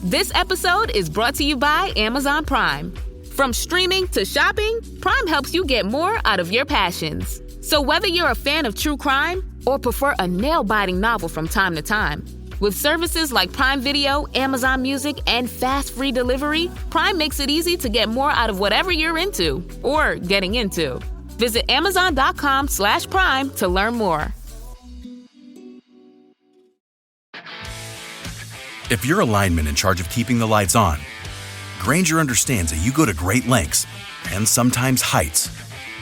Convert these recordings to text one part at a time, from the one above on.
This episode is brought to you by Amazon Prime. From streaming to shopping, Prime helps you get more out of your passions. So whether you're a fan of true crime or prefer a nail-biting novel from time to time, with services like Prime Video, Amazon Music, and fast free delivery, Prime makes it easy to get more out of whatever you're into or getting into. Visit Amazon.com/Prime to learn more. If you're a lineman in charge of keeping the lights on, Grainger understands that you go to great lengths and sometimes heights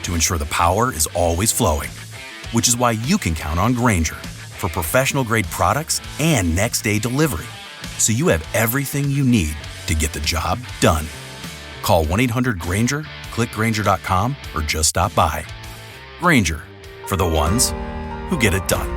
to ensure the power is always flowing, which is why you can count on Grainger for professional-grade products and next-day delivery, so you have everything you need to get the job done. Call 1-800-GRAINGER, click Grainger.com, or just stop by. Grainger, for the ones who get it done.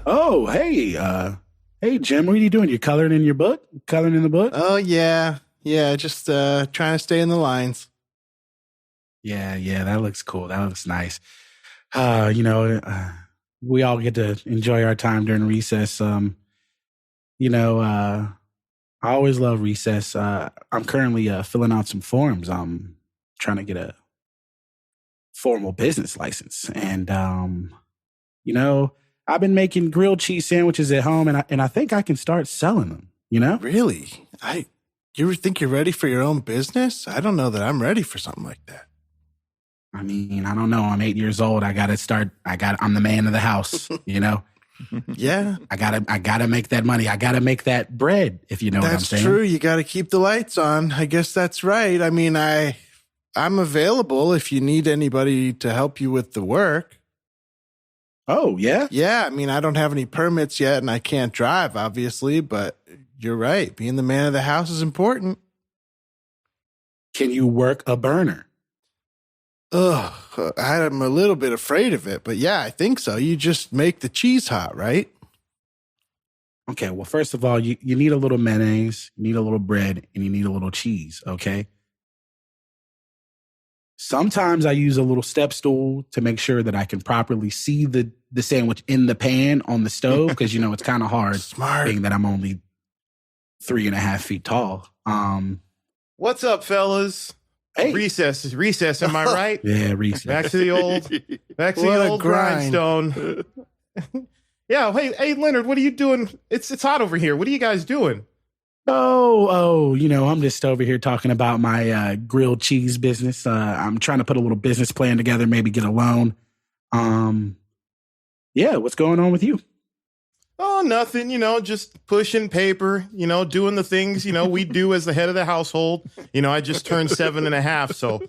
Oh, hey, Jim, what are you doing? You coloring in your book? Coloring in the book? Oh, yeah, just trying to stay in the lines. Yeah, that looks cool. That looks nice. We all get to enjoy our time during recess. I always love recess. I'm currently filling out some forms. I'm trying to get a formal business license. And, I've been making grilled cheese sandwiches at home, and I think I can start selling them, Really? You think you're ready for your own business? I don't know that I'm ready for something like that. I mean, I don't know. I'm 8 years old. I'm the man of the house, Yeah. I gotta make that money. I gotta make that bread, if you know what I'm saying. That's true. You got to keep the lights on. I guess that's right. I mean, I'm available if you need anybody to help you with the work. Oh, yeah? Yeah. I mean, I don't have any permits yet and I can't drive, obviously, but you're right. Being the man of the house is important. Can you work a burner? Ugh, I'm a little bit afraid of it, but yeah, I think so. You just make the cheese hot, right? Okay, well, first of all, you need a little mayonnaise, you need a little bread, and you need a little cheese, okay? Sometimes I use a little step stool to make sure that I can properly see the sandwich in the pan on the stove, because, it's kind of hard. Smart. Being that I'm only 3.5 feet tall. What's up, fellas? Hey. Recess, am I right? Yeah, recess. Back to the old grindstone. Yeah, hey, Leonard, what are you doing? It's hot over here. What are you guys doing? I'm just over here talking about my grilled cheese business. I'm trying to put a little business plan together, maybe get a loan. What's going on with you? Oh, nothing, just pushing paper, doing the things, we do as the head of the household. I just turned 7.5, so,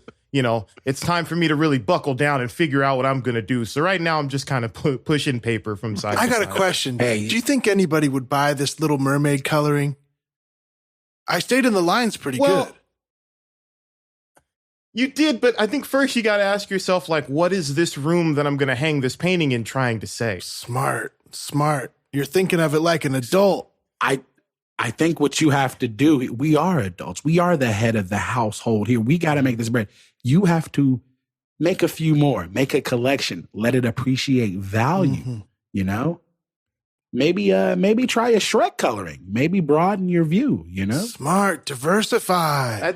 it's time for me to really buckle down and figure out what I'm going to do. So right now I'm just kind of pushing paper from side to side. I got a question. Hey. Do you think anybody would buy this Little Mermaid coloring? I stayed in the lines pretty good. You did, but I think first you got to ask yourself, what is this room that I'm going to hang this painting in trying to say? Smart. You're thinking of it like an adult. I think what you have to do, we are adults. We are the head of the household here. We got to make this bread. You have to make a few more, make a collection, let it appreciate value, Maybe try a Shrek coloring, maybe broaden your view, Smart, diversify.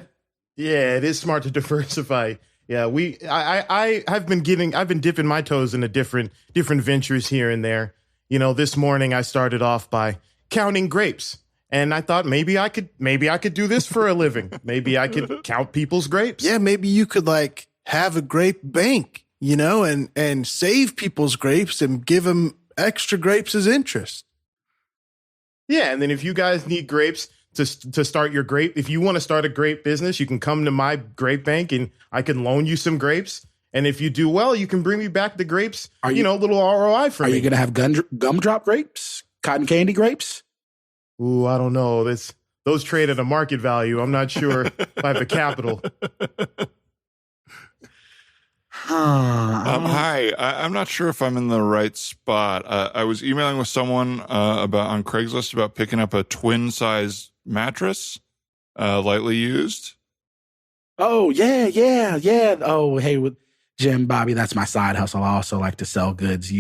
Yeah, it is smart to diversify. Yeah, I've been dipping my toes into different ventures here and there. This morning I started off by counting grapes, and I thought maybe I could do this for a living. Maybe I could count people's grapes. Yeah, maybe you could have a grape bank, and save people's grapes and give them extra grapes as interest. Yeah, and then if you guys need grapes to start if you want to start a grape business, you can come to my grape bank and I can loan you some grapes. And if you do well, you can bring me back the grapes, a little ROI for me. Are you going to have gumdrop grapes? Cotton candy grapes? Ooh, I don't know. Those trade at a market value. I'm not sure if I have the capital. Hi, I'm not sure if I'm in the right spot. I was emailing with someone on Craigslist about picking up a twin size mattress, lightly used. Oh, yeah. Oh, hey, with Jim, Bobby, that's my side hustle. I also like to sell goods,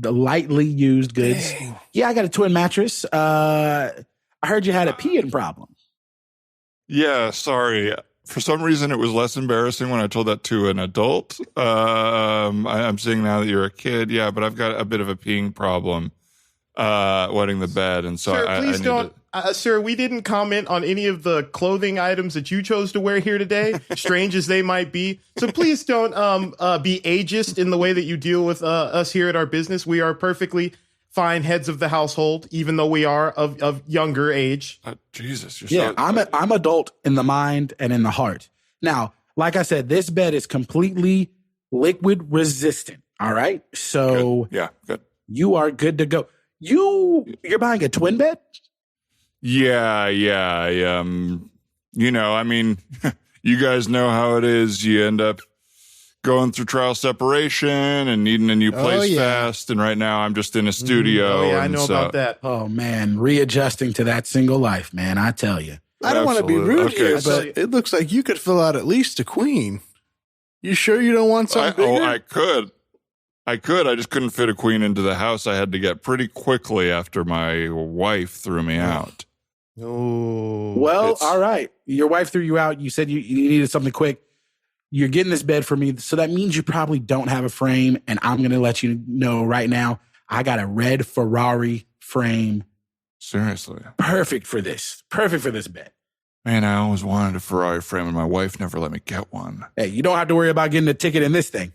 lightly used goods. Dang. Yeah, I got a twin mattress. I heard you had a peeing problem. Yeah, sorry. For some reason, it was less embarrassing when I told that to an adult. I'm seeing now that you're a kid. Yeah, but I've got a bit of a peeing problem wetting the bed. And so Sir, please don't. Sir, we didn't comment on any of the clothing items that you chose to wear here today, strange as they might be. So please don't be ageist in the way that you deal with us here at our business. We are perfectly fine heads of the household, even though we are of younger age. Jesus. I'm adult in the mind and in the heart. Now, like I said, this bed is completely liquid resistant. All right. So good. Yeah, good. You are good to go. You're buying a twin bed? Yeah. I mean, you guys know how it is. You end up going through trial separation and needing a new place fast. And right now I'm just in a studio. I know about that. Oh, man. Readjusting to that single life, man. I tell you. I don't want to be rude here, but it looks like you could fill out at least a queen. You sure you don't want something bigger? I could. I just couldn't fit a queen into the house. I had to get pretty quickly after my wife threw me out. Oh. Well, all right. Your wife threw you out. You said you needed something quick. You're getting this bed for me. So that means you probably don't have a frame. And I'm going to let you know right now, I got a red Ferrari frame. Seriously. Perfect for this bed. Man, I always wanted a Ferrari frame and my wife never let me get one. Hey, you don't have to worry about getting a ticket in this thing.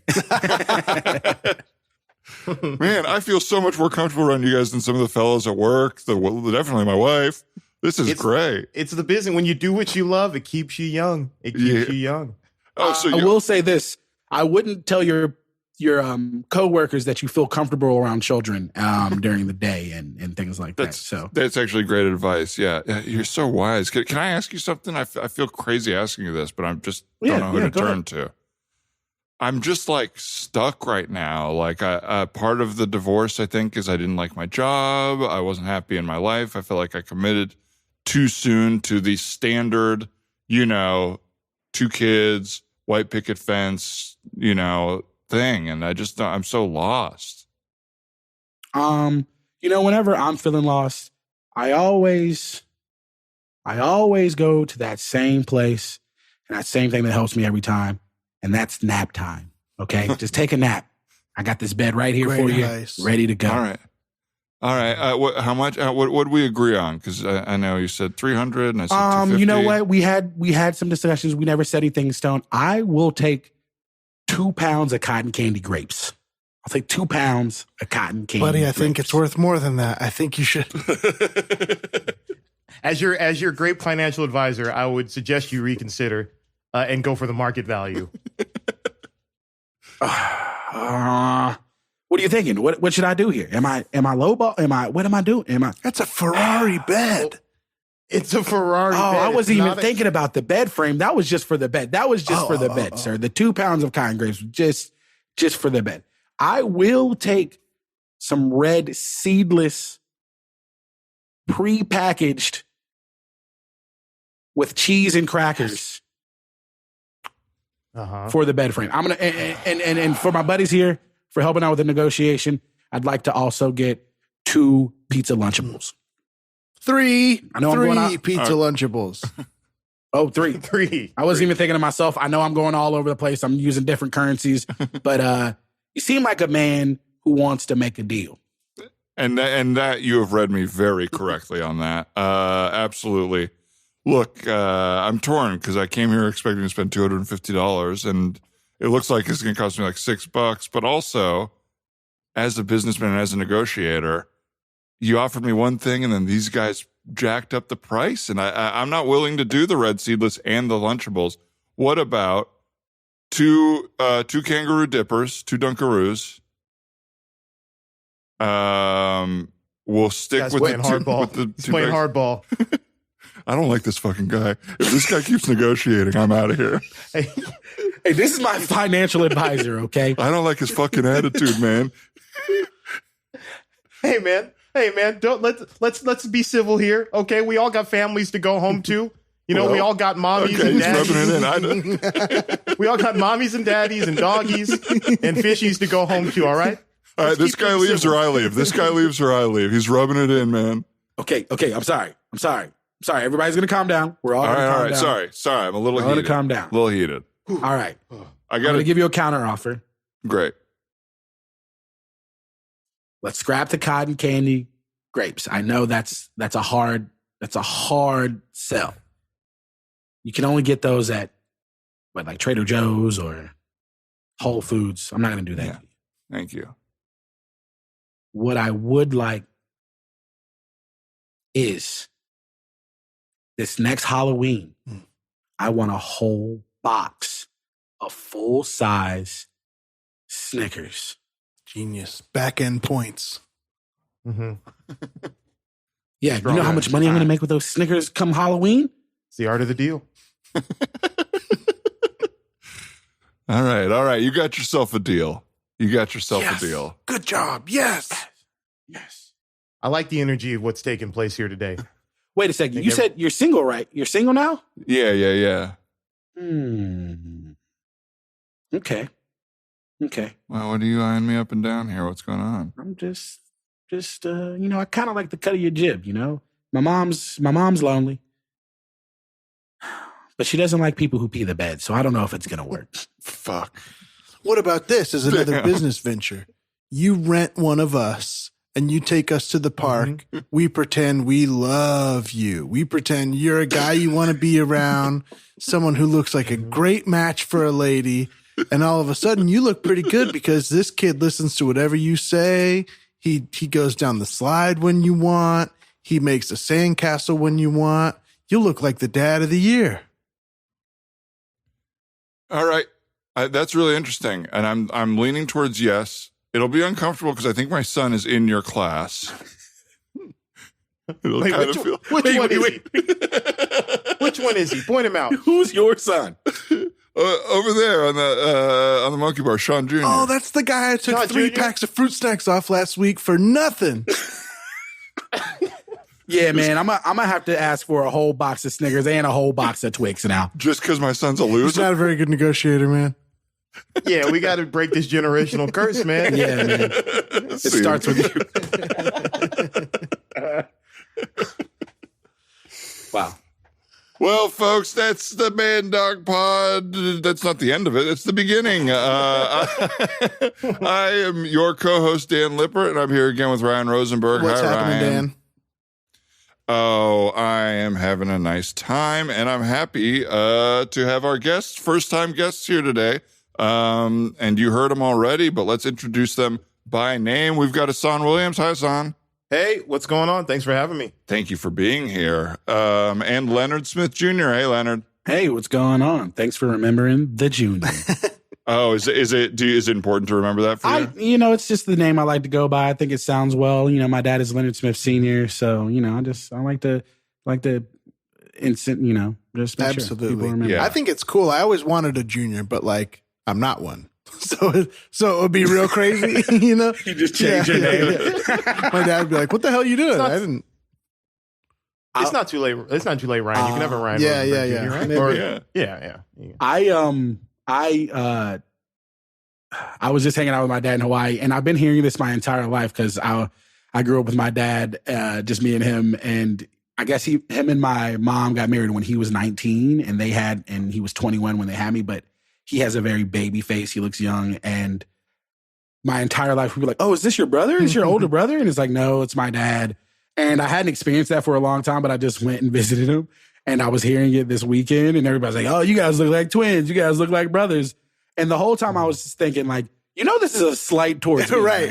Man, I feel so much more comfortable around you guys than some of the fellows at work. Definitely my wife. This is great. It's the business. When you do what you love, it keeps you young. You young. Oh, so I will say this. I wouldn't tell your coworkers that you feel comfortable around children during the day and things like that. So that's actually great advice. Yeah, you're so wise. Can I ask you something? I feel crazy asking you this, but I'm just don't know who to turn to. I'm just like stuck right now. Like part of the divorce, I think, is I didn't like my job. I wasn't happy in my life. I felt like I committed too soon to the standard, 2 kids, white picket fence, thing. And I'm so lost. Whenever I'm feeling lost, I always go to that same place and that same thing that helps me every time. And that's nap time. Okay. Just take a nap. I got this bed right here for you. Ready to go. All right. How much? What did we agree on? Because I know you said 300 and I said 250. You know what? We had some discussions. We never said anything in stone. I will take 2 pounds of cotton candy grapes. I'll take 2 pounds of cotton candy. Buddy, I grapes. think it's worth more than that. I think you should. As your grape financial advisor, I would suggest you reconsider and go for the market value. What are you thinking? What should I do here? Am I lowball? What am I doing? That's a Ferrari bed. It's a Ferrari bed. I wasn't even thinking about the bed frame. That was just for the bed. That was just for the bed, sir. The 2 pounds of cotton grapes, just for the bed. I will take some red seedless, pre-packaged with cheese and crackers for the bed frame. I'm gonna and for my buddies here for helping out with the negotiation, I'd like to also get 2 pizza Lunchables. 3 pizza Lunchables. Oh, 3. I wasn't even thinking to myself. I know I'm going all over the place. I'm using different currencies, but you seem like a man who wants to make a deal. And that you have read me very correctly on that. Absolutely. Look, I'm torn because I came here expecting to spend $250, and it looks like it's going to cost me like $6. But also, as a businessman and as a negotiator, you offered me one thing, and then these guys jacked up the price, and I'm not willing to do the red seedless and the Lunchables. What about two kangaroo dippers, 2 Dunkaroos. We'll stick with playing the hardball. He's playing hardball. I don't like this fucking guy. If this guy keeps negotiating, I'm out of here. Hey, this is my financial advisor, okay? I don't like his fucking attitude, man. Hey man, don't let's be civil here, okay? We all got families to go home to. We all got mommies and daddies. Rubbing it in. We all got mommies and daddies and doggies and fishies to go home to, all right? All right, this guy leaves or I leave. This guy leaves or I leave. He's rubbing it in, man. Okay, I'm sorry. Everybody's going to calm down. We're all going to calm down. Sorry. I'm a little heated. I'm going to calm down. A little heated. All right. I'm going to give you a counter offer. Great. Let's scrap the cotton candy grapes. I know that's a hard sell. You can only get those at like Trader Joe's or Whole Foods. I'm not going to do that. Yeah. Thank you. What I would like is this next Halloween, I want a whole box of full-size Snickers. Genius. Back end points. Mm-hmm. Yeah, you know how much money I'm going to make with those Snickers come Halloween? It's the art of the deal. All right. You got yourself a deal. A deal. Good job. Yes. I like the energy of what's taking place here today. Wait a second. You said you're single, right? You're single now? Yeah. Okay. Well, what are you eyeing me up and down here? What's going on? I'm just I kind of like the cut of your jib, My mom's lonely. But she doesn't like people who pee the bed, so I don't know if it's going to work. Fuck. What about this as another business venture? You rent one of us and you take us to the park. Mm-hmm. We pretend we love you. We pretend you're a guy you want to be around, someone who looks like a great match for a lady. And all of a sudden you look pretty good because this kid listens to whatever you say. He goes down the slide when you want. He makes a sandcastle when you want. You look like the dad of the year. All right. That's really interesting. And I'm leaning towards yes. It'll be uncomfortable because I think my son is in your class. Which one is he? Which one is he? Point him out. Who's your son? Over there on the monkey bar, Sean Jr. Oh, that's the guy I took 3 packs of fruit snacks off last week for nothing. Yeah, man, I'm gonna have to ask for a whole box of Snickers and a whole box of Twix now. Just because my son's a loser? He's not a very good negotiator, man. Yeah, we got to break this generational curse, man. Yeah, man. It starts with you. Wow. Well, folks, that's the Man Dog Pod. That's not the end of it. It's the beginning. I am your co-host, Dan Lippert, and I'm here again with Ryan Rosenberg. What's Hi, happening, Ryan. Dan? Oh, I am having a nice time, and I'm happy to have our guests, first-time guests here today. And you heard them already, but let's introduce them by name. We've got Ahsohn Williams. Hi, Ahsohn. Hey, what's going on? Thanks for having me. Thank you for being here. And Leonard Smith Jr. Hey, Leonard. Hey, what's going on? Thanks for remembering the junior. Oh, is it important to remember that for you? It's just the name I like to go by. I think it sounds well. My dad is Leonard Smith Sr., so I like to instant, just make absolutely. Sure people remember. Yeah. I think it's cool. I always wanted a junior, but I'm not one. So it would be real crazy, You just change your name. My dad would be like, "What the hell are you doing?" I didn't. It's not too late. It's not too late, Ryan. You can have a Ryan. Yeah. Right? Yeah. I was just hanging out with my dad in Hawaii, and I've been hearing this my entire life because I grew up with my dad, just me and him, and I guess him and my mom got married when he was 19, and he was 21 when they had me, but he has a very baby face. He looks young, and my entire life we were like, "Oh, is this your brother? Is your older brother?" And it's like, "No, it's my dad." And I hadn't experienced that for a long time, but I just went and visited him. And I was hearing it this weekend, and everybody's like, "Oh, you guys look like twins. You guys look like brothers." And the whole time I was just thinking, like, You know, this is a slight towards me, right.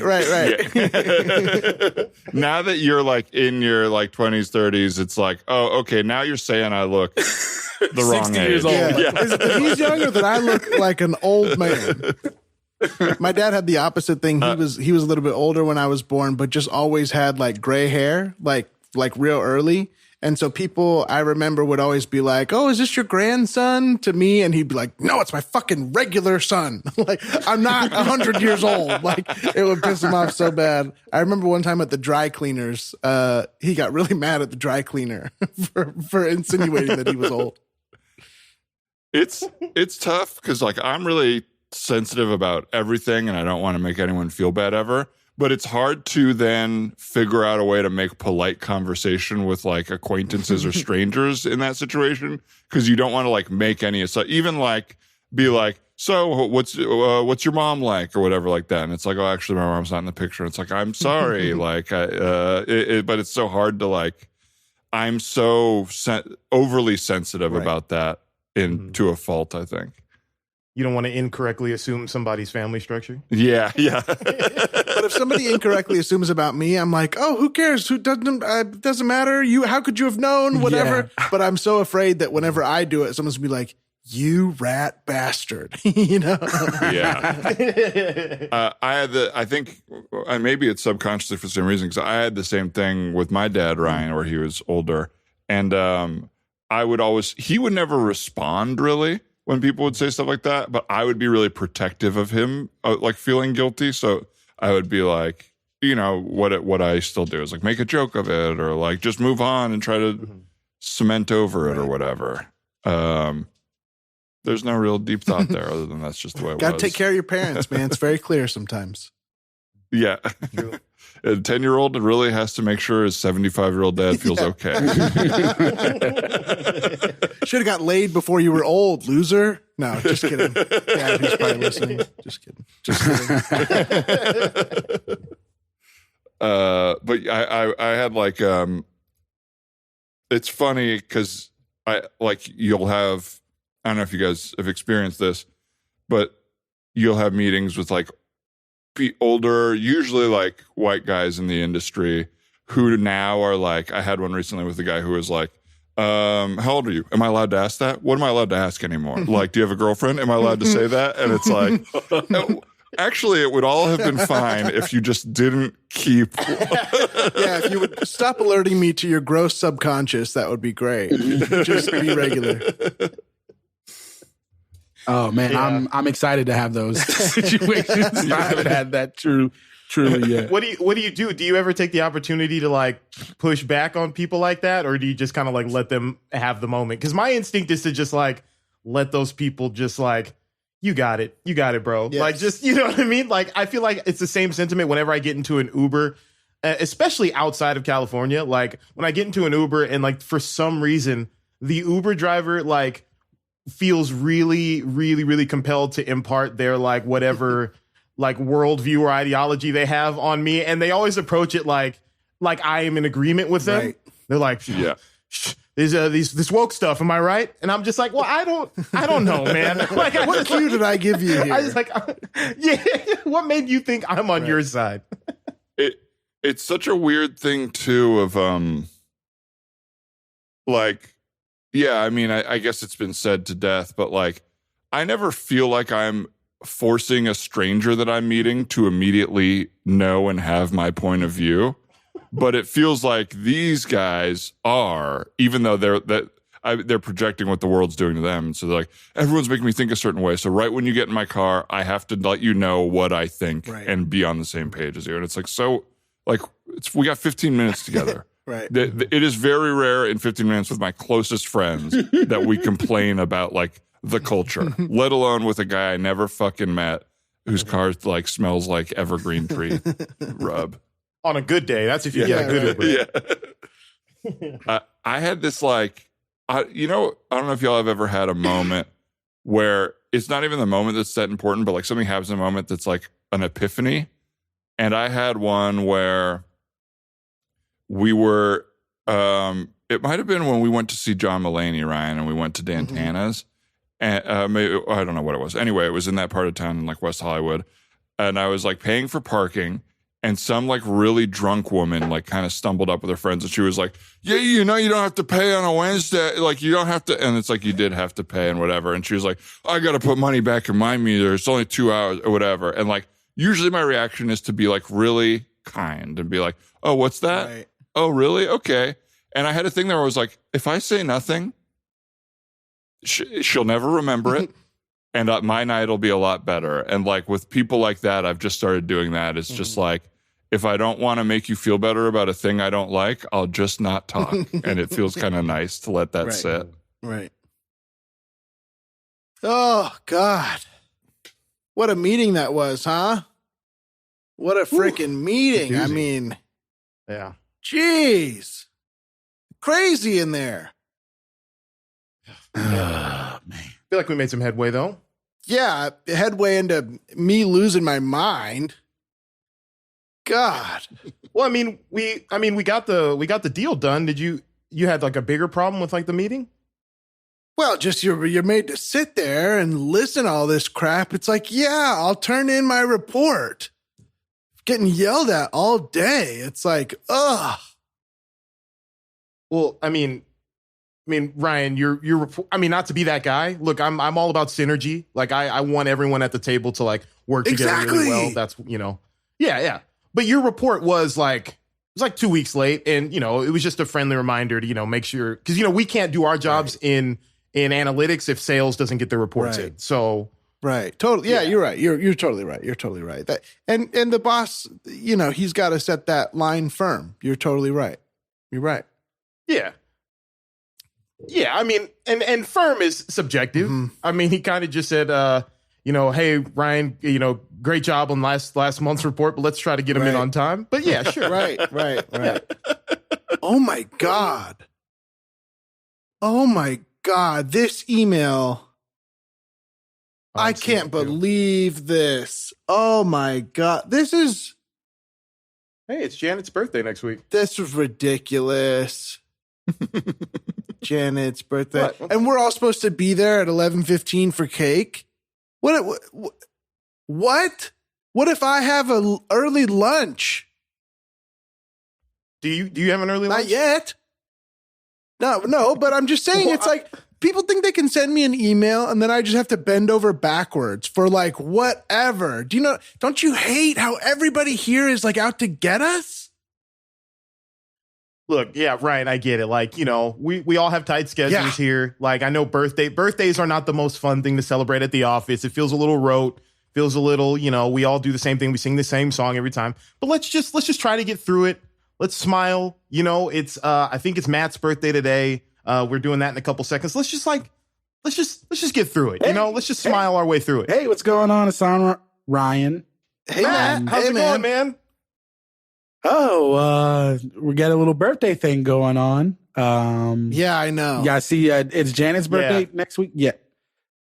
Yeah. Now that you're like in your like 20s, 30s, it's like, oh, okay, now you're saying I look the wrong 60 age. years old. Yeah. Is it that he's younger than I look like an old man? My dad had the opposite thing. He was a little bit older when I was born, but just always had like gray hair, like real early. And so people, I remember, would always be like, "Oh, is this your grandson?" to me, and he'd be like, "No, it's my fucking regular son. Like, I'm not 100 years old." Like, it would piss him off so bad. I remember one time at the dry cleaners, he got really mad at the dry cleaner for insinuating that he was old. It's tough because like I'm really sensitive about everything, and I don't want to make anyone feel bad ever. But it's hard to then figure out a way to make polite conversation with like acquaintances or strangers in that situation, because you don't want to like make any, so even like be like, so what's your mom like or whatever like that, and it's like, oh, actually my mom's not in the picture. It's like, I'm sorry, like but it's so hard to like, I'm so overly sensitive about that to a fault, I think. You don't want to incorrectly assume somebody's family structure. Yeah. But if somebody incorrectly assumes about me, I'm like, oh, who cares? Who doesn't matter. How could you have known? Whatever. Yeah. But I'm so afraid that whenever I do it, someone's gonna be like, you rat bastard. You know? Yeah. I think, and maybe it's subconsciously for the same reason, because I had the same thing with my dad, Ryan, where he was older. And he would never respond really when people would say stuff like that, but I would be really protective of him, like feeling guilty. So I would be like, you know, what I still do is like make a joke of it, or like just move on and try to cement over it or whatever. There's no real deep thought there other than that's just the way it was. Got to take care of your parents, man. It's very clear sometimes. Yeah. A 10-year-old really has to make sure his 75-year-old dad feels okay. Should have got laid before you were old, loser. No, just kidding. Dad, who's probably listening. Just kidding. But I had like, it's funny because you'll have, I don't know if you guys have experienced this, but you'll have meetings with like older, usually like white guys in the industry who now are like, I had one recently with a guy who was like, how old are you? Am I allowed to ask that? What am I allowed to ask anymore? Like, do you have a girlfriend? Am I allowed to say that? And it's like, no, actually, it would all have been fine if you just didn't keep. Yeah, if you would stop alerting me to your gross subconscious, that would be great. Just be regular. Oh man, yeah. I'm excited to have those situations. I haven't had that truly yet. What do you do? Do you ever take the opportunity to like push back on people like that, or do you just kind of like let them have the moment? Because my instinct is to just like let those people just like, you got it, bro. Yes. Like, just, you know what I mean? Like, I feel like it's the same sentiment whenever I get into an Uber, especially outside of California. Like when I get into an Uber and like for some reason the Uber driver like feels really, really, really compelled to impart their like whatever like worldview or ideology they have on me, and they always approach it like I am in agreement with them. Right. They're like, yeah, this woke stuff. Am I right? And I'm just like, well, I don't know, man. Like, what cue did I give you here? I was like, yeah. What made you think I'm on your side? It's such a weird thing too. Of like. Yeah, I mean, I guess it's been said to death, but like, I never feel like I'm forcing a stranger that I'm meeting to immediately know and have my point of view. But it feels like these guys are, even though they're projecting what the world's doing to them. So they're like, everyone's making me think a certain way. So right when you get in my car, I have to let you know what I think and be on the same page as you. And it's like, so like, we got 15 minutes together. Right. It is very rare in 15 minutes with my closest friends that we complain about like the culture, let alone with a guy I never fucking met whose car like smells like evergreen tree rub. On a good day, that's if you get a good Uber. Yeah. I had this like, I don't know if y'all have ever had a moment where it's not even the moment that's that important, but like something happens in a moment that's like an epiphany. And I had one where we were, it might have been when we went to see John Mulaney, Ryan, and we went to Dantana's. And maybe, I don't know what it was. Anyway, it was in that part of town in like West Hollywood. and I was like paying for parking, and some like really drunk woman like kind of stumbled up with her friends, and she was like, yeah, you know, you don't have to pay on a Wednesday. Like, you don't have to. And it's like, you did have to pay and whatever. And she was like, I got to put money back in my meter. It's only 2 hours or whatever. And like, usually my reaction is to be like really kind and be like, oh, what's that? Right. Oh, really? Okay. And I had a thing there where I was like, if I say nothing, she'll never remember it. And my night will be a lot better. And like with people like that, I've just started doing that. It's just like, if I don't want to make you feel better about a thing I don't like, I'll just not talk. And it feels kind of nice to let that sit. Right. Oh, God. What a meeting that was, huh? What a freaking meeting. I mean, yeah. Jeez. Crazy in there. Oh, man. I feel like we made some headway, though. Yeah, headway into me losing my mind. God. Well, I mean, we got the deal done. Did you had like a bigger problem with like the meeting? Well, just you're made to sit there and listen to all this crap. It's like, yeah, I'll turn in my report. Getting yelled at all day. It's like, ugh. Well, I mean, Ryan, you're not to be that guy. Look, I'm all about synergy. Like I want everyone at the table to like work together really well. That's, yeah. But your report was like 2 weeks late, and it was just a friendly reminder to make sure, because we can't do our jobs in analytics if sales doesn't get the reports in. So right, totally, yeah, you're right. You're totally right. You're totally right. That and the boss, he's got to set that line firm. You're totally right. You're right. Yeah. Yeah, I mean, and firm is subjective. Mm-hmm. I mean, he kind of just said, hey, Ryan, great job on last month's report, but let's try to get him in on time. But yeah, sure. Right. Oh my God. This email. I can't believe this. Oh my God. Hey, it's Janet's birthday next week. This was ridiculous. Janet's birthday. And we're all supposed to be there at 11:15 for cake. What? What if I have an early lunch? Do you have an early lunch? Not yet. No, but I'm just saying, it's like people think they can send me an email and then I just have to bend over backwards for like whatever. Don't you hate how everybody here is like out to get us? Look, yeah, Ryan, I get it. Like, we all have tight schedules here. Like, I know birthdays are not the most fun thing to celebrate at the office. It feels a little rote, feels a little, we all do the same thing. We sing the same song every time. But let's just try to get through it. Let's smile. It's I think it's Matt's birthday today. We're doing that in a couple seconds. Let's just get through it. Let's just smile our way through it. Hey, what's going on, Ahsohn, Ryan? Hey, Matt, how's it going, man? Oh, we got a little birthday thing going on. Yeah, I know. Yeah, I see. It's Janet's birthday next week. Yeah,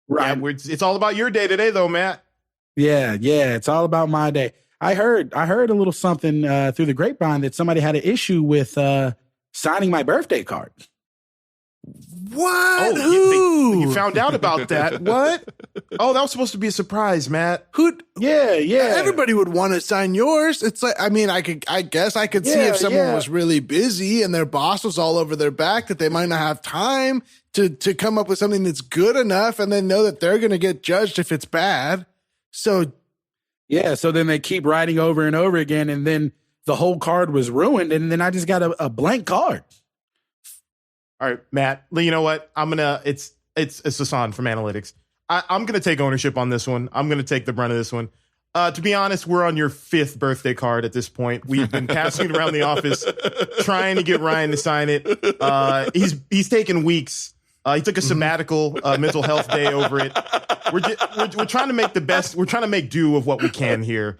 right. Yeah, it's all about your day today, though, Matt. Yeah, it's all about my day. I heard a little something through the grapevine that somebody had an issue with signing my birthday card. What? Who? You found out about that? What? Oh, that was supposed to be a surprise, Matt. Who? Yeah. Everybody would want to sign yours. It's like, I guess I could see if someone was really busy and their boss was all over their back that they might not have time to come up with something that's good enough, and then know that they're going to get judged if it's bad. So, so then they keep writing over and over again, and then the whole card was ruined, and then I just got a blank card. All right, Matt, you know what? It's Ahsohn from analytics. I'm going to take ownership on this one. I'm going to take the brunt of this one. To be honest, we're on your 5th birthday card at this point. We've been passing it around the office, trying to get Ryan to sign it. He's taken weeks. He took a sabbatical mental health day over it. We're trying to make the best. We're trying to make do of what we can here.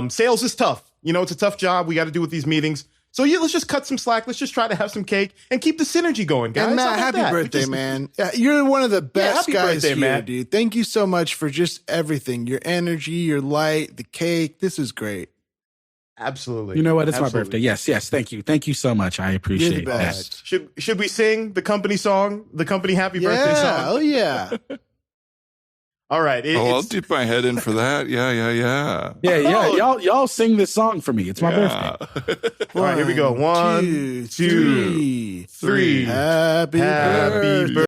Sales is tough. It's a tough job. We got to do with these meetings. So let's just cut some slack. Let's just try to have some cake and keep the synergy going, guys. And Matt, happy birthday, man. You're one of the best guys here, Matt. Dude. Thank you so much for just everything. Your energy, your light, the cake. This is great. Absolutely. You know what? It's my birthday. Yes. Thank you. Thank you so much. I appreciate that. Should we sing the company song, the company happy birthday song? Oh, yeah. All right. I'll dip my head in for that. Yeah. Y'all sing this song for me. It's my birthday. All right, here we go. 1, 2, 3. Happy birthday.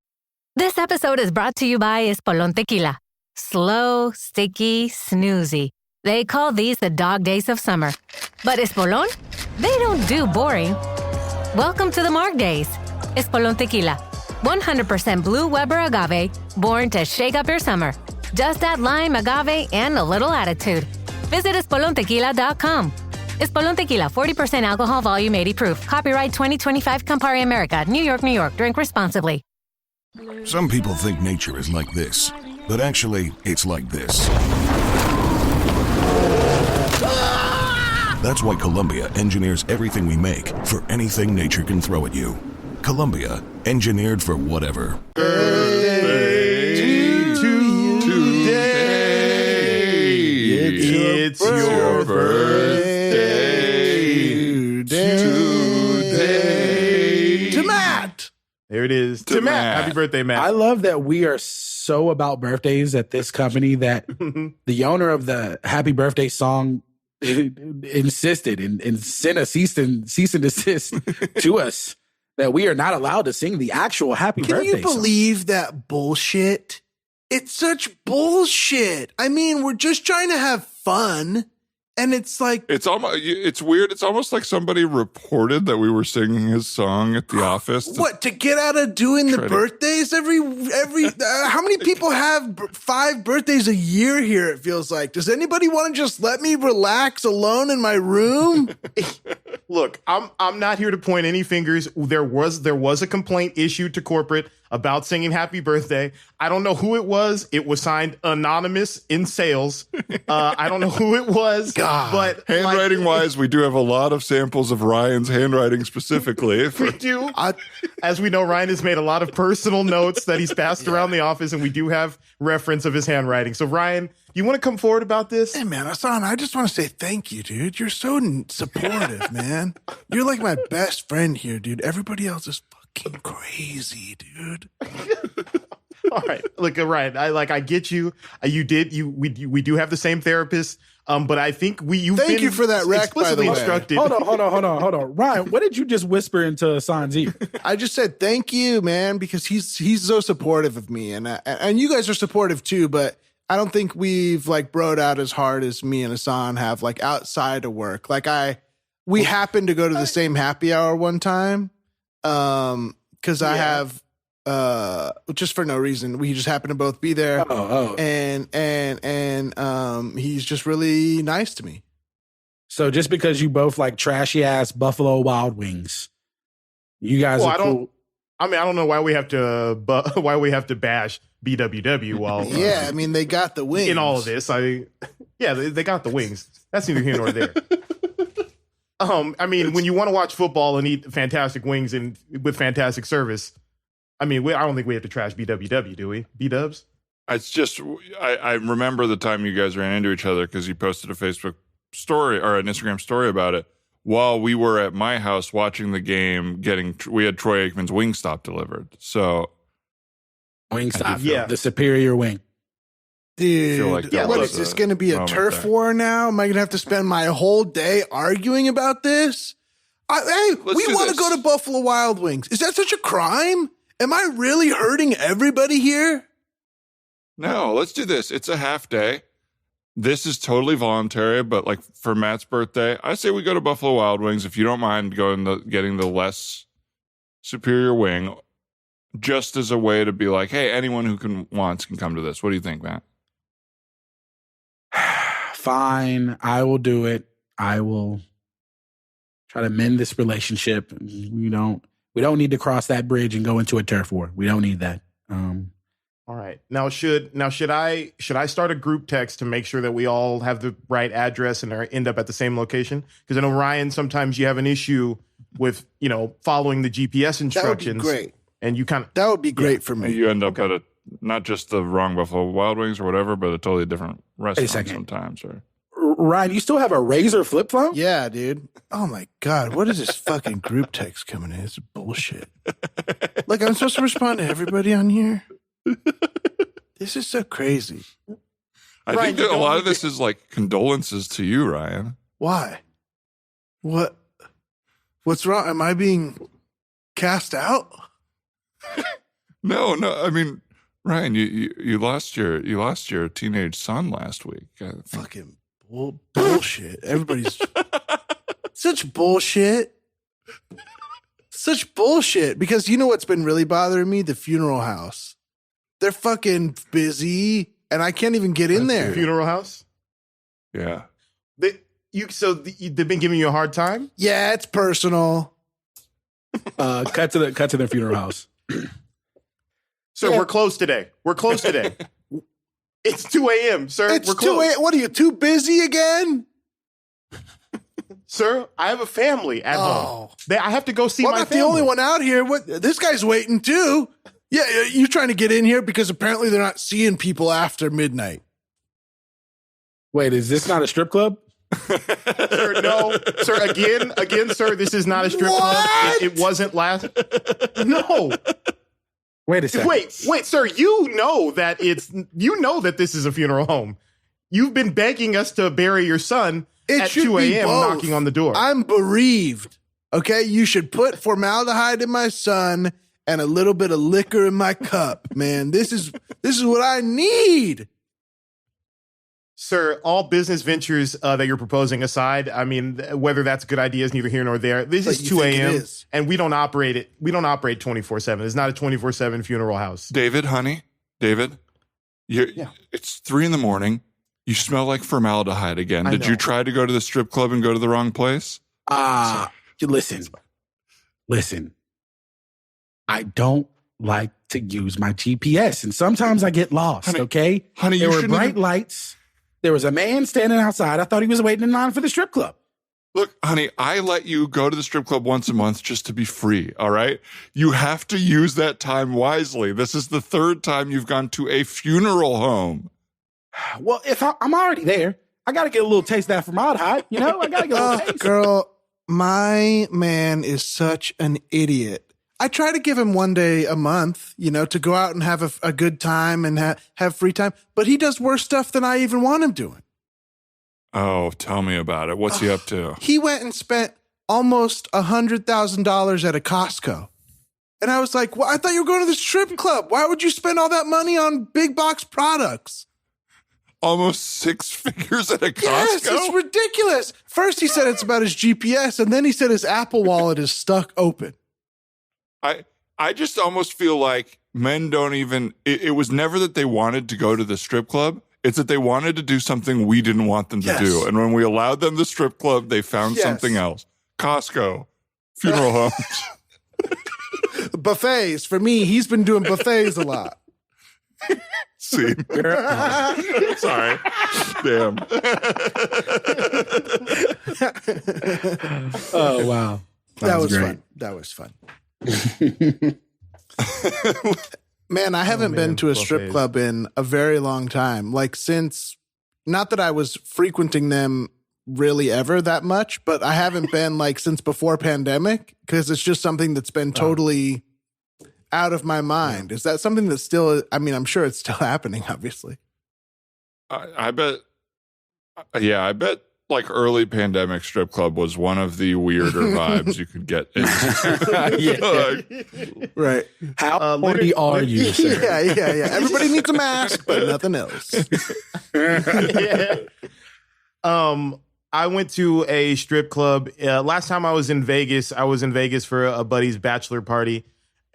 This episode is brought to you by Espolón Tequila. Slow, sticky, snoozy. They call these the dog days of summer. But Espolón? They don't do boring. Welcome to the Marg Days. Espolón Tequila. 100% blue Weber agave, born to shake up your summer. Just add lime, agave, and a little attitude. Visit espolontequila.com. Espolón Tequila, 40% alcohol, volume 80 proof. Copyright 2025 Campari America, New York, New York. Drink responsibly. Some people think nature is like this, but actually, it's like this. That's why Columbia engineers everything we make for anything nature can throw at you. Columbia, engineered for whatever. It's your birthday today. To Matt. There it is. To Matt. Happy birthday, Matt. I love that we are so about birthdays at this company that the owner of the happy birthday song insisted and sent a cease and desist to us that we are not allowed to sing the actual happy birthday song. Can you believe that bullshit? It's such bullshit. I mean, we're just trying to have fun. And it's like... It's weird. It's almost like somebody reported that we were singing his song at the office. What, to get out of doing the birthdays every how many people have 5 birthdays a year here, it feels like? Does anybody want to just let me relax alone in my room? Look, I'm not here to point any fingers. There was a complaint issued to corporate about singing happy birthday. I don't know who it was. It was signed anonymous in sales. I don't know who it was. God. But handwriting wise, we do have a lot of samples of Ryan's handwriting specifically. We do. As we know, Ryan has made a lot of personal notes that he's passed around the office, and we do have reference of his handwriting. So Ryan, you want to come forward about this? Hey, man, Ahsohn, I just want to say thank you, dude. You're so supportive, man. You're like my best friend here, dude. Everybody else is fucking crazy, dude. All right. Look, Ryan, I get you. We do have the same therapist. But I think Thank you for that rec, by the way. Instructed. Hold on. Ryan, what did you just whisper into Ahsohn's ear? I just said thank you, man, because he's so supportive of me, and you guys are supportive too. But I don't think we've like broed out as hard as me and Ahsohn have, like outside of work. Like we happened to go to the same happy hour one time, because I have. Just for no reason. We just happen to both be there. And he's just really nice to me. So just because you both like trashy ass Buffalo Wild Wings, you guys are cool. I don't know why we have to bash BWW while I mean, they got the wings in all of this. They got the wings. That's neither here nor there. I mean, when you want to watch football and eat fantastic wings and with fantastic service, I mean, I don't think we have to trash BWW, do we? B-dubs? It's just, I remember the time you guys ran into each other because you posted a Facebook story or an Instagram story about it while we were at my house watching the game. We had Troy Aikman's Wingstop delivered. So Wingstop, the superior wing. Dude, like what is this going to be a turf war now? Am I going to have to spend my whole day arguing about this? We want to go to Buffalo Wild Wings. Is that such a crime? Am I really hurting everybody here? No, let's do this. It's a half day. This is totally voluntary, but like for Matt's birthday, I say we go to Buffalo Wild Wings if you don't mind getting the less superior wing, just as a way to be like, hey, anyone who wants can come to this. What do you think, Matt? Fine, I will do it. I will try to mend this relationship. We don't need to cross that bridge and go into a turf war. We don't need that. All right. Now, should I start a group text to make sure that we all have the right address and end up at the same location? Because I know, Ryan, sometimes you have an issue with, following the GPS instructions. That would be great. And you that would be great for me. You end up at not just the wrong Buffalo Wild Wings or whatever, but a totally different restaurant sometimes. Or Ryan, you still have a Razor flip phone? Yeah, dude. Oh my God. What is this fucking group text coming in? It's bullshit. Like, I'm supposed to respond to everybody on here? This is so crazy. I think that a lot of this is like condolences to you, Ryan. Why? What's wrong? Am I being cast out? No. I mean, Ryan, you lost your teenage son last week. Fucking bullshit. Everybody's such bullshit. Such bullshit. Because you know what's been really bothering me? The funeral house. They're fucking busy, and I can't even get in there. Funeral house? Yeah. They've been giving you a hard time? Yeah, it's personal. Cut to the funeral house. Sir, we're closed today. It's 2 a.m., sir. It's we're closed. 2 a.m. What are you, too busy again? Sir, I have a family at home. I have to go see my family. I'm not the only one out here. This guy's waiting too. Yeah, you trying to get in here because apparently they're not seeing people after midnight. Wait, is this not a strip club? Sir, no. Sir, again, sir, this is not a strip club. It wasn't last. No. Wait a second. Wait, sir, you know that this is a funeral home. You've been begging us to bury your son at 2 a.m. knocking on the door. I'm bereaved. Okay, you should put formaldehyde in my son and a little bit of liquor in my cup, man. This is what I need. Sir, all business ventures that you're proposing aside, I mean, whether that's a good idea is neither here nor there. This is 2 a.m. and we don't operate it. We don't operate 24/7. It's not a 24/7 funeral house. David, honey, it's 3 a.m. You smell like formaldehyde again. Did you try to go to the strip club and go to the wrong place? Listen. I don't like to use my GPS, and sometimes I get lost, okay? Honey, there were bright lights. There was a man standing outside. I thought he was waiting in line for the strip club. Look, honey, I let you go to the strip club once a month just to be free, all right? You have to use that time wisely. This is the 3rd time you've gone to a funeral home. Well, if I'm already there, I got to get a little taste of that formaldehyde, you know? I got to get a little taste. Girl, my man is such an idiot. I try to give him one day a month, to go out and have a good time and have free time. But he does worse stuff than I even want him doing. Oh, tell me about it. What's he up to? He went and spent almost $100,000 at a Costco. And I was like, well, I thought you were going to the strip club. Why would you spend all that money on big box products? Almost 6 figures at a Costco? Yes, it's ridiculous. First he said it's about his GPS, and then he said his Apple Wallet is stuck open. I just almost feel like men don't even, it was never that they wanted to go to the strip club. It's that they wanted to do something we didn't want them to do. And when we allowed them the strip club, they found something else. Costco, funeral homes. Buffets. For me, he's been doing buffets a lot. See? Sorry. Damn. Oh, wow. That was fun. That was fun. Man, I haven't been to a strip club in a very long time. Like since, not that I was frequenting them really ever that much, but I haven't been like since before pandemic because it's just something that's been totally out of my mind. Is that something that's still, I mean, I'm sure it's still happening, obviously. I bet like early pandemic strip club was one of the weirder vibes you could get into. Right. How horny are you, sir? Yeah. Everybody needs a mask, but nothing else. I went to a strip club. Last time I was in Vegas for a buddy's bachelor party.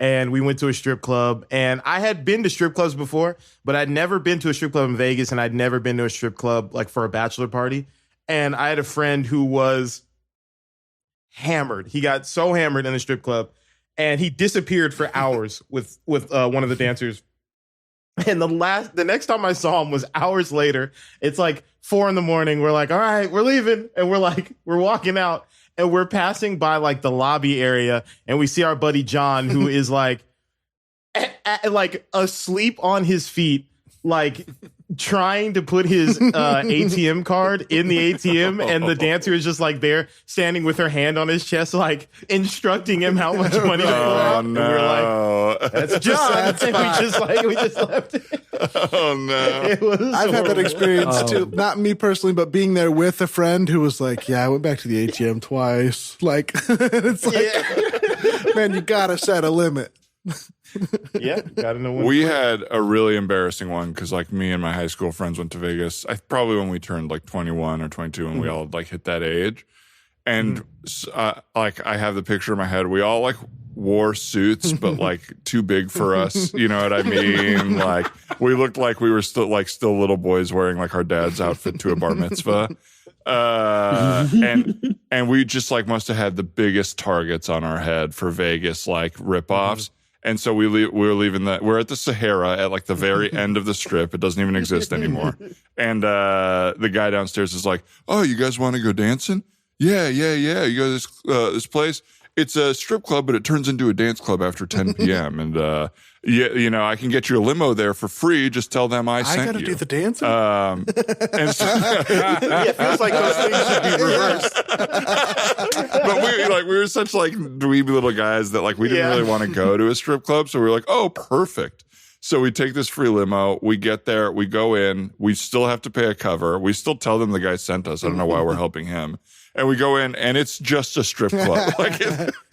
And we went to a strip club. And I had been to strip clubs before, but I'd never been to a strip club in Vegas. And I'd never been to a strip club like for a bachelor party. And I had a friend who was hammered. He got so hammered in the strip club, and he disappeared for hours with one of the dancers. And the next time I saw him was hours later. It's like 4 a.m. We're like, all right, we're leaving, and we're walking out, and we're passing by like the lobby area, and we see our buddy John, who is like, like asleep on his feet, like trying to put his ATM card in the ATM, and the dancer is just like there standing with her hand on his chest, like instructing him how much money to pull out. And we're like, that's John. And we just left it. Oh no. I've had that experience too. Not me personally, but being there with a friend who was like, yeah, I went back to the ATM twice. Like, it's like, man, you gotta set a limit. Yeah, gotta know when. We had a really embarrassing one because, like, me and my high school friends went to Vegas. Probably when we turned like 21 or 22, and we all like hit that age. And like, I have the picture in my head. We all like wore suits, but like too big for us. You know what I mean? Like, we looked like we were still little boys wearing like our dad's outfit to a bar mitzvah. And we just like must have had the biggest targets on our head for Vegas, like ripoffs. And so we're at the Sahara at like the very end of the strip. It doesn't even exist anymore. And the guy downstairs is like, "Oh, you guys want to go dancing? Yeah. You go to this place. It's a strip club, but it turns into a dance club after 10 p.m. And I can get you a limo there for free. Just tell them I sent you." I gotta do the dancing. And so, it feels like those things should be reversed. But we were such like dweeby little guys that like we didn't really want to go to a strip club. So we were like, "Oh, perfect." So we take this free limo. We get there. We go in. We still have to pay a cover. We still tell them the guy sent us. I don't know why we're helping him. And we go in, and it's just a strip club. I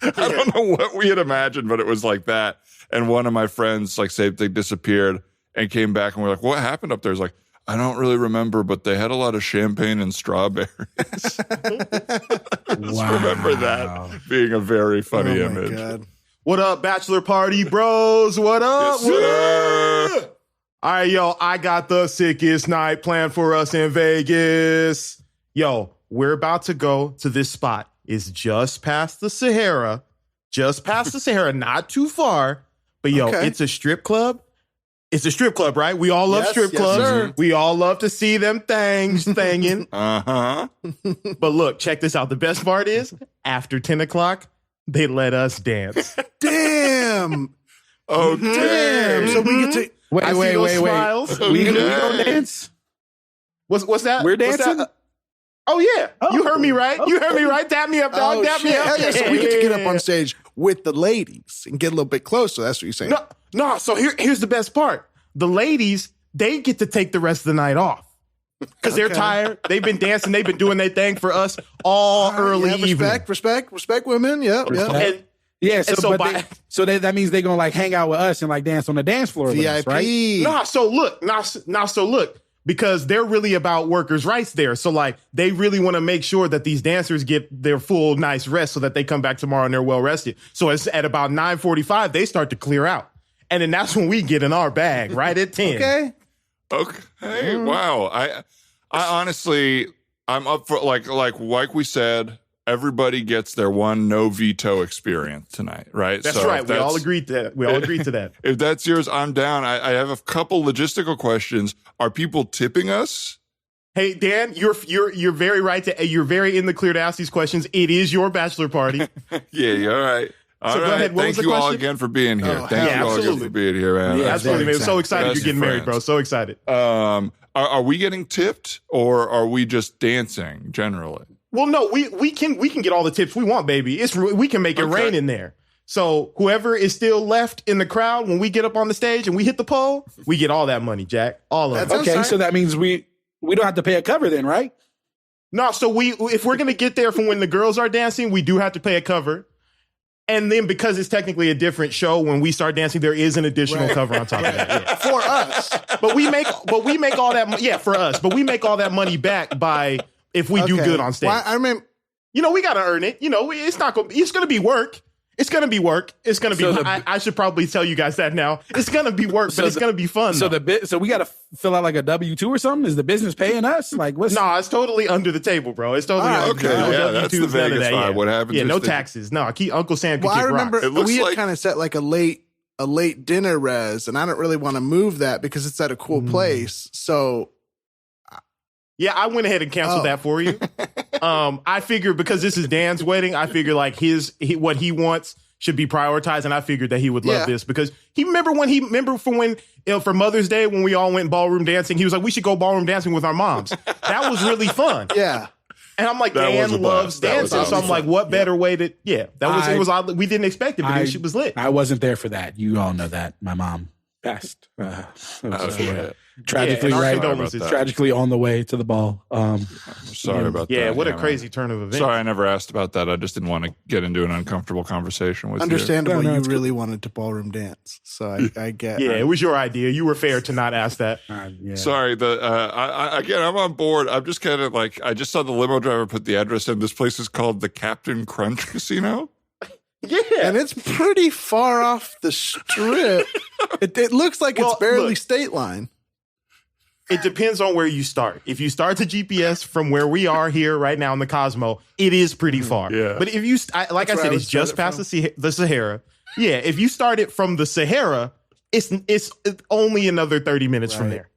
don't know what we had imagined, but it was like that. And one of my friends, like, said they disappeared and came back, and we're like, "What happened up there?" He's like, "I don't really remember, but they had a lot of champagne and strawberries." I just remember that being a very funny image. God. What up, bachelor party bros? What up? Yes, what up? All right, yo, I got the sickest night planned for us in Vegas. Yo, we're about to go to this spot. It's just past the Sahara. Not too far. But yo, It's a strip club. It's a strip club, right? We all love strip clubs. Sir. We all love to see them things thanging. But look, check this out. The best part is, after 10 o'clock, they let us dance. Damn. Oh, damn. So we get to wait. Smiles. We gonna dance? What's that? We're dancing? Oh, yeah. You heard me right. You heard me right. Tap me up, dog. Tap me up. Hell yeah. So we get to get up on stage with the ladies and get a little bit closer. That's what you're saying. No. So here's the best part. The ladies, they get to take the rest of the night off because they're tired. They've been dancing. They've been doing their thing for us all early evening. Respect women. Yeah. So that means they're gonna like hang out with us and like dance on the dance floor with us, VIP. right? So look, because they're really about workers' rights there. So like they really want to make sure that these dancers get their full nice rest so that they come back tomorrow and they're well rested. So it's at about 9:45, they start to clear out. And then that's when we get in our bag, right at 10. Okay. Wow. I honestly, I'm up for like we said, everybody gets their one no veto experience tonight, right? That's right. We all agreed to that. If that's yours, I'm down. I have a couple logistical questions. Are people tipping us? Hey, Dan, you're very right. You're very in the clear to ask these questions. It is your bachelor party. Yeah, all right. All right. Go ahead. Thank you all again for being here. Thank you all again for being here, man. Yeah, absolutely, man. So excited you're getting married, bro. So excited. Are we getting tipped or are we just dancing generally? Well, no, we can get all the tips we want, baby. We can make it rain in there. So whoever is still left in the crowd, when we get up on the stage and we hit the pole, we get all that money, Jack. All of it. Okay, so that means we don't have to pay a cover then, right? No, so if we're gonna get there from when the girls are dancing, we do have to pay a cover. And then because it's technically a different show, when we start dancing, there is an additional cover on top of that. Yeah. For us. But we make all that for us. But we make all that money back by if we do good on stage. Well, I mean, we got to earn it. It's going to be work. It's going to be work. It's going to be. I should probably tell you guys that now. It's going to be work, but it's going to be fun. So so we got to fill out like a W-2 or something. Is the business paying us? Like what's? No, it's totally under the table, bro. It's totally okay. Yeah, that's the Vegas vibe. What happens? Yeah, no taxes. No, Uncle Sam can kick I remember rocks. we had kind of set like a late dinner res, and I don't really want to move that because it's at a cool place. So. Yeah, I went ahead and canceled that for you. I figured because this is Dan's wedding, I figured like what he wants should be prioritized. And I figured that he would love this because for Mother's Day when we all went ballroom dancing, he was like, we should go ballroom dancing with our moms. That was really fun. Yeah. And I'm like, Dan loves dancing. So I'm like, what better way to, it was odd. We didn't expect it, but she was lit. I wasn't there for that. You all know that. My mom passed. Tragically, tragically on the way to the ball. Sorry about that. Yeah, what a crazy turn of events. Sorry, I never asked about that. I just didn't want to get into an uncomfortable conversation with Understandable, you. you really wanted to ballroom dance. So I get. Yeah, it was your idea. You were fair to not ask that. Sorry, I'm on board. I'm just kind of like, I just saw the limo driver put the address in. This place is called the Captain Crunch Casino. Yeah. And it's pretty far off the strip. It looks like it's barely state line. It depends on where you start. If you start the GPS from where we are here right now in the Cosmo, it is pretty far. Yeah. But if you, like I said, it's just past the Sahara. Yeah. If you start it from the Sahara, it's only another 30 minutes from there.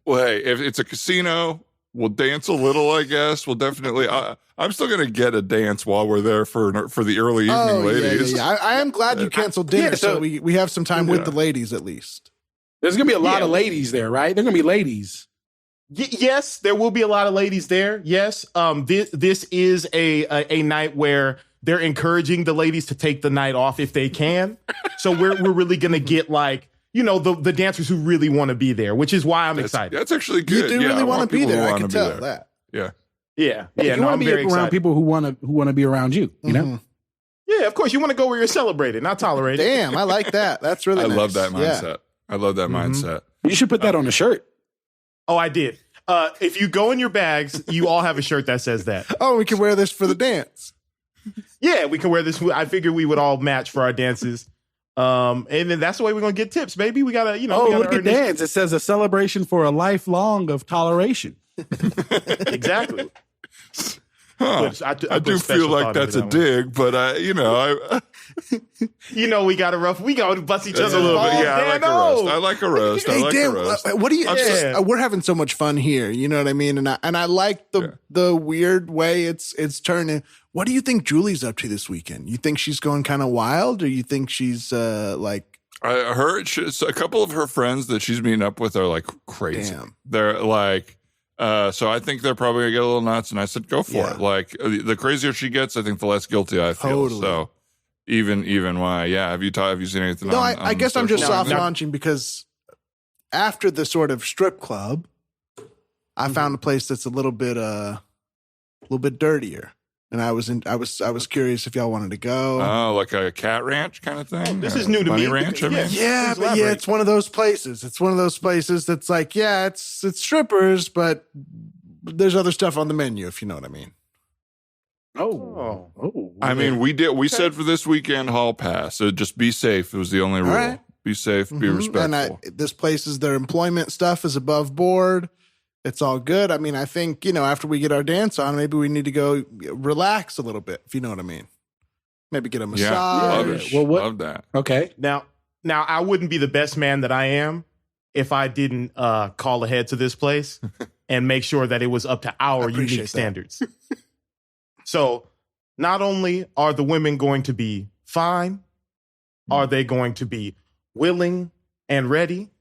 Well, hey, if it's a casino, we'll dance a little, I guess. We'll definitely, I'm still going to get a dance while we're there for the early evening ladies. Yeah. I am glad you canceled dinner so we have some time with the ladies at least. There's going to be a lot of ladies there, right? They're going to be ladies. Yes, there will be a lot of ladies there. Yes. This is a night where they're encouraging the ladies to take the night off if they can. So we're really going to get the dancers who really want to be there, which is why I'm excited. That's actually good. You do really want to be there. I can tell that. Yeah. Yeah. You want to be around excited. people who want to be around you, you know? Yeah, of course. You want to go where you're celebrated, not tolerated. Damn, I like that. That's really nice. I love that mindset. Yeah. I love that mindset. You should put that on a shirt. Oh, I did. If you go in your bags, you all have a shirt that says that. Oh, we can wear this for the dance. Yeah, we can wear this. I figured we would all match for our dances. And then that's the way we're going to get tips, baby. We got to, look at dance. It says a celebration for a lifelong of toleration. Exactly. Huh. I do feel like that's a dig, but we got a rough. We got to bust each other a little bit. Yeah, I like a roast. Hey, Dan, what do you? We're having so much fun here. You know what I mean? And I like the weird way it's turning. What do you think Julie's up to this weekend? You think she's going kind of wild, or you think she's like? I heard a couple of her friends that she's meeting up with are like crazy. Damn. They're like. So I think they're probably gonna get a little nuts, and I said, "Go for it!" Like the crazier she gets, I think the less guilty I feel. Totally. So even why? Yeah. Have you seen anything? No, I guess I'm just soft launching because after the sort of strip club, I found a place that's a little bit dirtier, and I was curious if y'all wanted to go. Oh, like a cat ranch kind of thing. This is new to me. Ranch. I mean. Yeah, but it's one of those places. It's one of those places that's like, it's strippers, but there's other stuff on the menu, if you know what I mean. Oh. I mean, we said for this weekend hall pass. So just be safe. It was the only rule. Right. Be safe. Be respectful. And this place their employment stuff is above board. It's all good. I mean, I think, after we get our dance on, maybe we need to go relax a little bit, if you know what I mean. Maybe get a massage. Yeah, love it. Love that. Okay. Now, I wouldn't be the best man that I am if I didn't call ahead to this place and make sure that it was up to our unique standards. So not only are the women going to be fine, are they going to be willing and ready?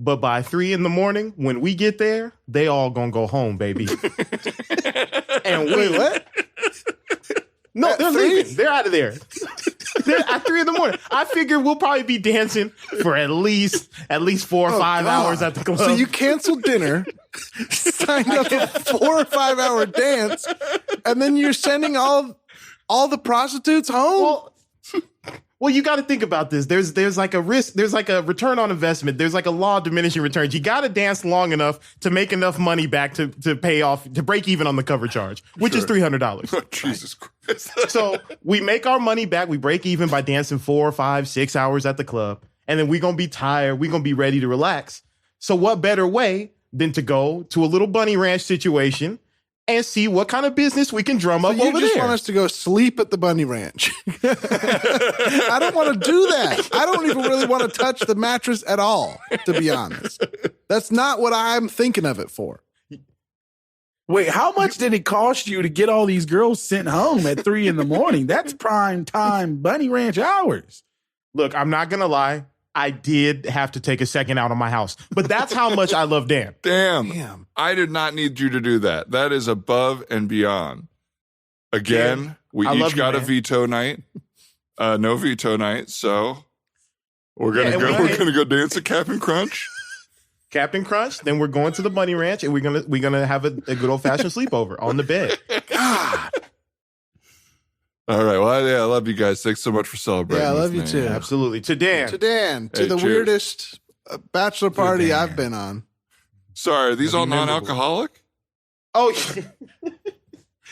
But by 3 a.m, when we get there, they all gonna go home, baby. And wait, what? No, they're leaving. They're out of there. They're at 3 a.m. I figure we'll probably be dancing for at least 4 or 5 hours at the club. So you canceled dinner, signed up a 4 or 5 hour dance, and then you're sending all the prostitutes home? Well, you got to think about this. There's like a risk. There's like a return on investment. There's like a law of diminishing returns. You got to dance long enough to make enough money back to pay off, to break even on the cover charge, which is $300. Oh, Jesus Christ. So we make our money back. We break even by dancing 4, 5, 6 hours at the club. And then we're going to be tired. We're going to be ready to relax. So what better way than to go to a little bunny ranch situation and see what kind of business we can drum up over there. You just want us to go sleep at the bunny ranch. I don't want to do that. I don't even really want to touch the mattress at all, to be honest. That's not what I'm thinking of it for. Wait, how much did it cost you to get all these girls sent home at 3 a.m? That's prime time Bunny Ranch hours. Look, I'm not going to lie. I did have to take a second out of my house. But that's how much I love Dan. Damn. I did not need you to do that. That is above and beyond. Again, Dan, we each got a veto night. No veto night, so we're gonna go dance at Captain Crunch. Captain Crunch, then we're going to the Bunny Ranch and we're gonna have a good old fashioned sleepover on the bed. God. All right. Well, I love you guys. Thanks so much for celebrating. Yeah, I love you too. Absolutely. To Dan. To the cheers. weirdest bachelor party I've been on. Sorry, are these all non-alcoholic? Oh,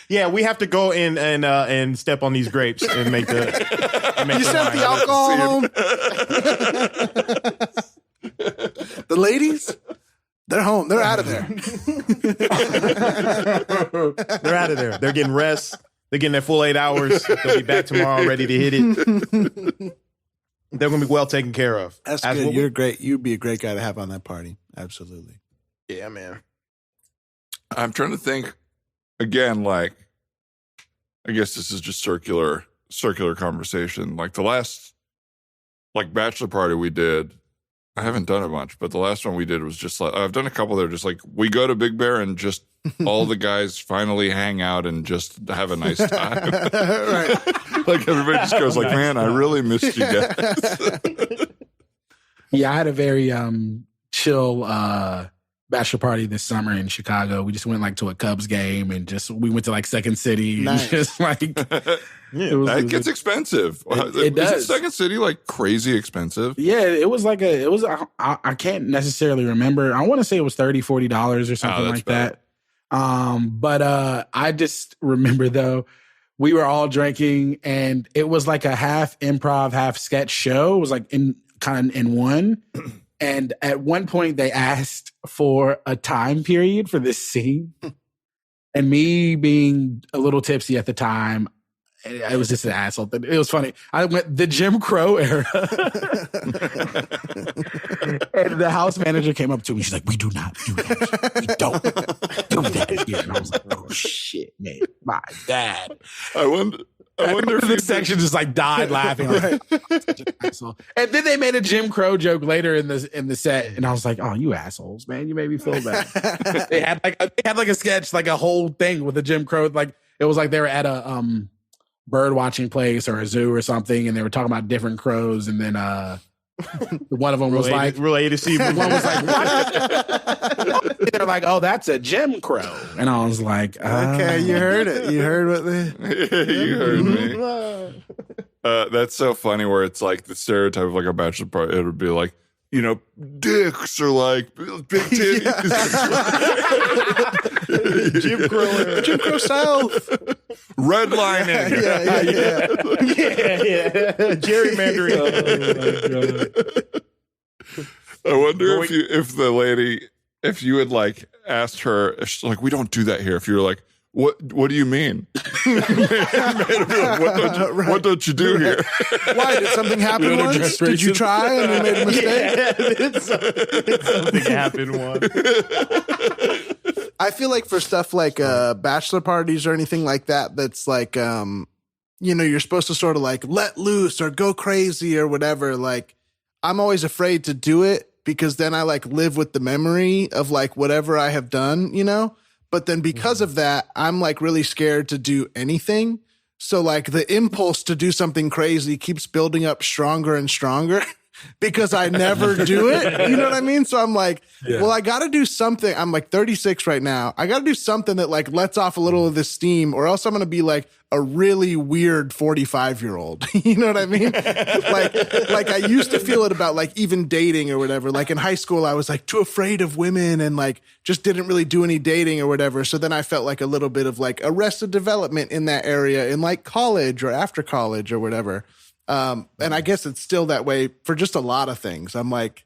yeah. We have to go in and step on these grapes and make the. You sent the alcohol home. The ladies, they're home. They're out of there. They're out of there. They're getting rest. They're getting their full 8 hours. They'll be back tomorrow ready to hit it. They're going to be well taken care of. That's good. You're great. You'd be a great guy to have on that party. Absolutely. Yeah, man. I'm trying to think again, like, I guess this is just circular conversation. Like the last bachelor party we did, I haven't done it much, but the last one we did was just like, I've done a couple that are just like, we go to Big Bear and just all the guys finally hang out and just have a nice time. Right. Like everybody just goes like, man, I really missed you guys. Yeah, I had a very chill bachelor party this summer in Chicago. We just went like to a Cubs game and we went to like Second City. Nice. And just like it gets expensive. It does. Is Second City like crazy expensive? Yeah, I can't necessarily remember. I want to say it was $30-$40 or something like that. But I just remember though, we were all drinking and it was like a half improv, half sketch show. It was like in one. And at one point they asked for a time period for this scene. And me being a little tipsy at the time, it was just an asshole thing. It was funny. I went the Jim Crow era. And the house manager came up to me. She's like, we do not do that. We don't do that here. And I was like, oh shit, man. My dad. I wonder if the section just like died laughing. Like, and then they made a Jim Crow joke later in the set, and I was like, "Oh, you assholes, man! You made me feel bad." they had like a sketch, like a whole thing with a Jim Crow. Like it was like they were at a bird watching place or a zoo or something, and they were talking about different crows, and then one of them was like related to one was like, what? They're like, oh, that's a Jim Crow, and I was like, okay, you heard it. You heard what they. You heard me. That's so funny. Where it's like the stereotype of like a bachelor party. It would be like, you know, dicks are like big titties. Jim Crow style. Redlining. Yeah. Gerrymandering. I wonder if you had like asked her, like, we don't do that here. If you were like, what do you mean? What don't you do here? Why? Did something happen once? Did you try and you made a mistake? Did something happen once? I feel like for stuff like bachelor parties or anything like that, that's like, you're supposed to sort of like let loose or go crazy or whatever. Like, I'm always afraid to do it because then I like live with the memory of like whatever I have done, But then because of that, I'm like really scared to do anything. So like the impulse to do something crazy keeps building up stronger and stronger because I never do it. You know what I mean? So I'm like, well, I got to do something. I'm like 36 right now. I got to do something that like lets off a little of this steam or else I'm going to be like a really weird 45-year-old. You know what I mean? like I used to feel it about like even dating or whatever. Like in high school, I was like too afraid of women and like just didn't really do any dating or whatever. So then I felt like a little bit of like arrested development in that area in like college or after college or whatever. And I guess it's still that way for just a lot of things. I'm like,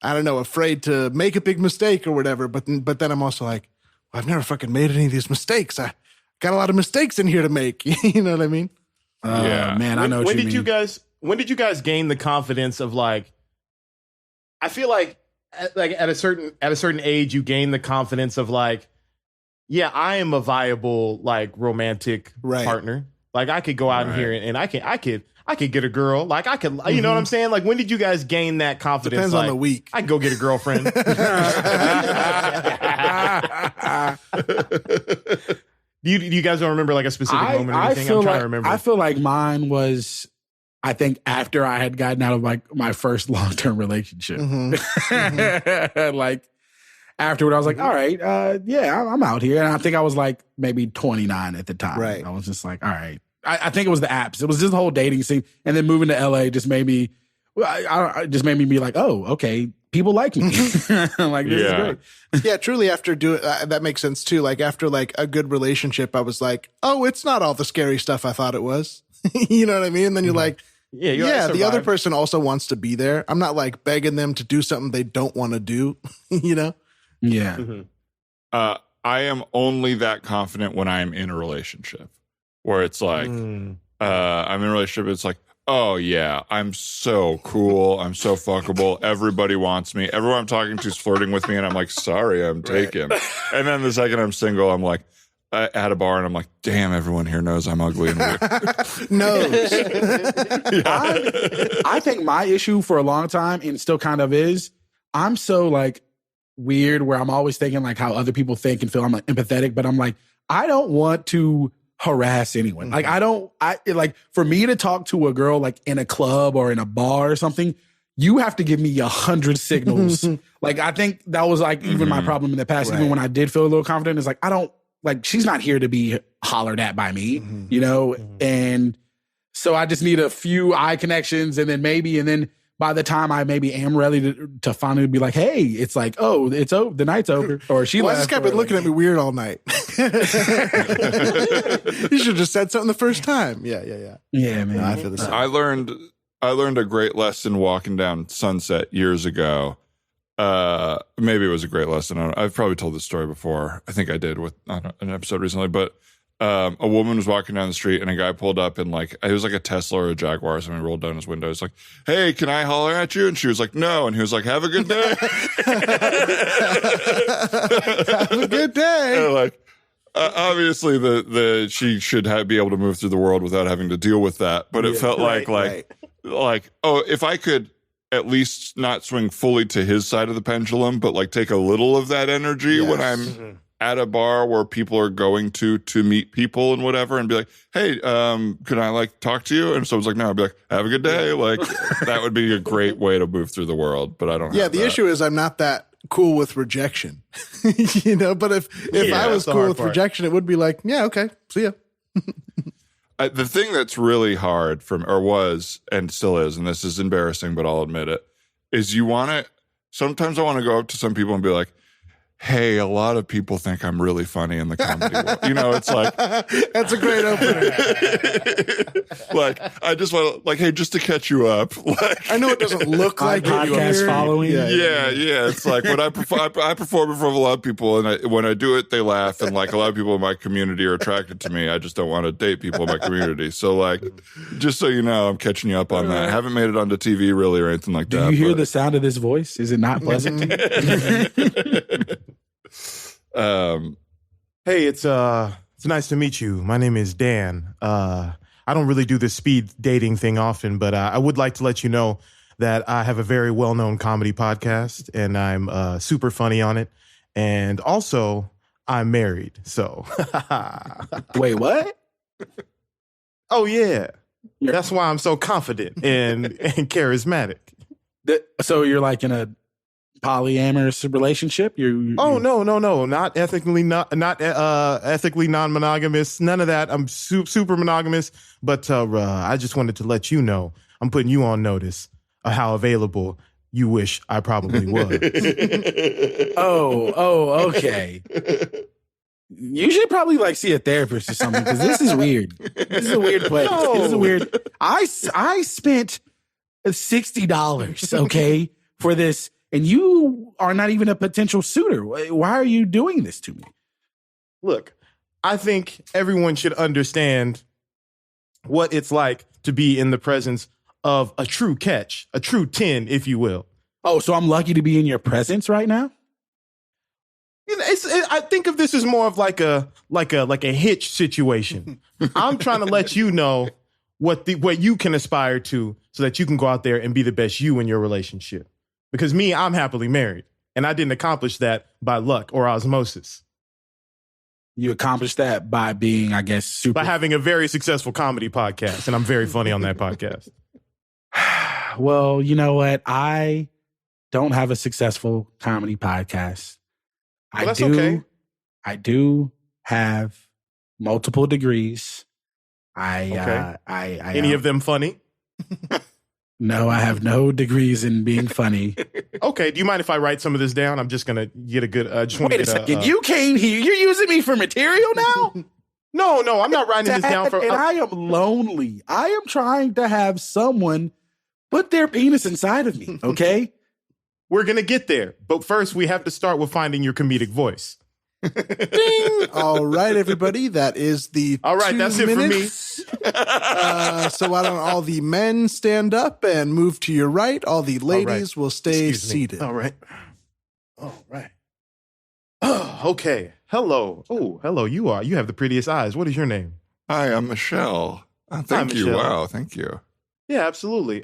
I don't know, afraid to make a big mistake or whatever. But then I'm also like, well, I've never fucking made any of these mistakes. I got a lot of mistakes in here to make. You know what I mean? Yeah, man, I know what you mean. When did you guys gain the confidence of like, I feel like at a certain age, you gain the confidence of like, yeah, I am a viable like romantic partner. Like I could go out in here and I could get a girl. Like I could, you know what I'm saying? Like when did you guys gain that confidence? Depends on the week. I can go get a girlfriend. Do you guys don't remember like a specific moment or anything? I'm trying to remember. I feel like mine was, I think after I had gotten out of like my first long-term relationship. Like afterward, I was like, all right, yeah, I'm out here. And I think I was like maybe 29 at the time. Right. I was just like, all right. I think it was the apps. It was just the whole dating scene. And then moving to LA just made me, just made me be like, oh, okay, people like me. Like, this is great. Yeah, truly after doing, that makes sense too. Like after like a good relationship, I was like, oh, it's not all the scary stuff I thought it was. You know what I mean? And then you're like, the other person also wants to be there. I'm not like begging them to do something they don't want to do, you know? Yeah. I am only that confident when I am in a relationship where it's like, I'm in a relationship. It's like, oh yeah, I'm so cool. I'm so fuckable. Everybody wants me. Everyone I'm talking to is flirting with me. And I'm like, sorry, I'm taken. And then the second I'm single, I'm like, at a bar and I'm like, damn, everyone here knows I'm ugly and weird. Knows. I think my issue for a long time, and still kind of is, I'm so like weird where I'm always thinking like how other people think and feel. I'm like empathetic, but I'm like, I don't want to harass anyone. Like like for me to talk to a girl like in a club or in a bar or something, you have to give me 100 signals. Like I think that was like even my problem in the past, even when I did feel a little confident, it's like, I don't, like, she's not here to be hollered at by me, you know? And so I just need a few eye connections and then by the time I maybe am ready to finally be like, hey, it's like, oh, it's over, the night's over. Or she left. This guy been looking at me weird all night. You should have just said something the first time. Yeah, man. No, I feel the same. I learned a great lesson walking down Sunset years ago. Maybe it was a great lesson. I've probably told this story before. I think I did with an episode recently, but a woman was walking down the street and a guy pulled up and like, it was like a Tesla or a Jaguar or something, rolled down his window. It's like, hey, can I holler at you? And she was like, no. And he was like, have a good day. Have a good day. And like, obviously she should be able to move through the world without having to deal with that. But it felt like, oh, if I could at least not swing fully to his side of the pendulum, but like take a little of that energy when I'm at a bar where people are going to meet people and whatever, and be like, hey, can I like talk to you? And someone's like, no, I'd be like, have a good day. Like that would be a great way to move through the world, but I don't have the issue is I'm not that cool with rejection, you know, but if I was cool with rejection, it would be like, yeah, okay, see ya. The thing that's really hard was and still is, and this is embarrassing, but I'll admit it, is sometimes I want to go up to some people and be like, hey, a lot of people think I'm really funny in the comedy world. You know, it's like... That's a great opener. Like, I just want to, like, hey, just to catch you up. Like, I know it doesn't look like podcast following. Yeah. It's like when I perform in front of a lot of people, and when I do it, they laugh, and like a lot of people in my community are attracted to me. I just don't want to date people in my community. So like, just so you know, I'm catching you up on that. I haven't made it onto TV really or anything like that. Do you hear the sound of this voice? Is it not pleasant? Hey, it's nice to meet you. My name is Dan. I don't really do this speed dating thing often, but I would like to let you know that I have a very well-known comedy podcast, and I'm super funny on it. And also, I'm married. So, wait, what? Oh yeah, that's why I'm so confident and charismatic. So you're like in a polyamorous relationship? No, not ethically ethically non-monogamous, none of that. I'm super monogamous, but I just wanted to let you know I'm putting you on notice of how available you wish I probably was. Okay. You should probably like see a therapist or something, because this is weird. This is a weird place. No. This is a weird. I spent $60, okay, for this. And you are not even a potential suitor. Why are you doing this to me? Look, I think everyone should understand what it's like to be in the presence of a true catch, a true 10, if you will. Oh, so I'm lucky to be in your presence right now? I think of this as more of like a hitch situation. I'm trying to let you know what you can aspire to so that you can go out there and be the best you in your relationship. Because I'm happily married, and I didn't accomplish that by luck or osmosis. You accomplished that by being, I guess, by having a very successful comedy podcast, and I'm very funny on that podcast. Well, you know what? I don't have a successful comedy podcast. Well, that's okay. I do have multiple degrees. Any of them funny? No, I have no degrees in being funny. Okay. Do you mind if I write some of this down? I'm just gonna get a good. Wait a second. You came here. You're using me for material now? No. I'm not writing this down for. And I am lonely. I am trying to have someone put their penis inside of me. Okay. We're going to get there. But first, we have to start with finding your comedic voice. Ding! All right, everybody. That is the all right, 2 that's minutes. It for me. So why don't all the men stand up and move to your right? All the ladies will stay seated. All right. Oh, okay. Hello. Oh, hello. You have the prettiest eyes. What is your name? Hi, I'm Michelle. Thank you. Michelle. Wow, thank you. Yeah, absolutely.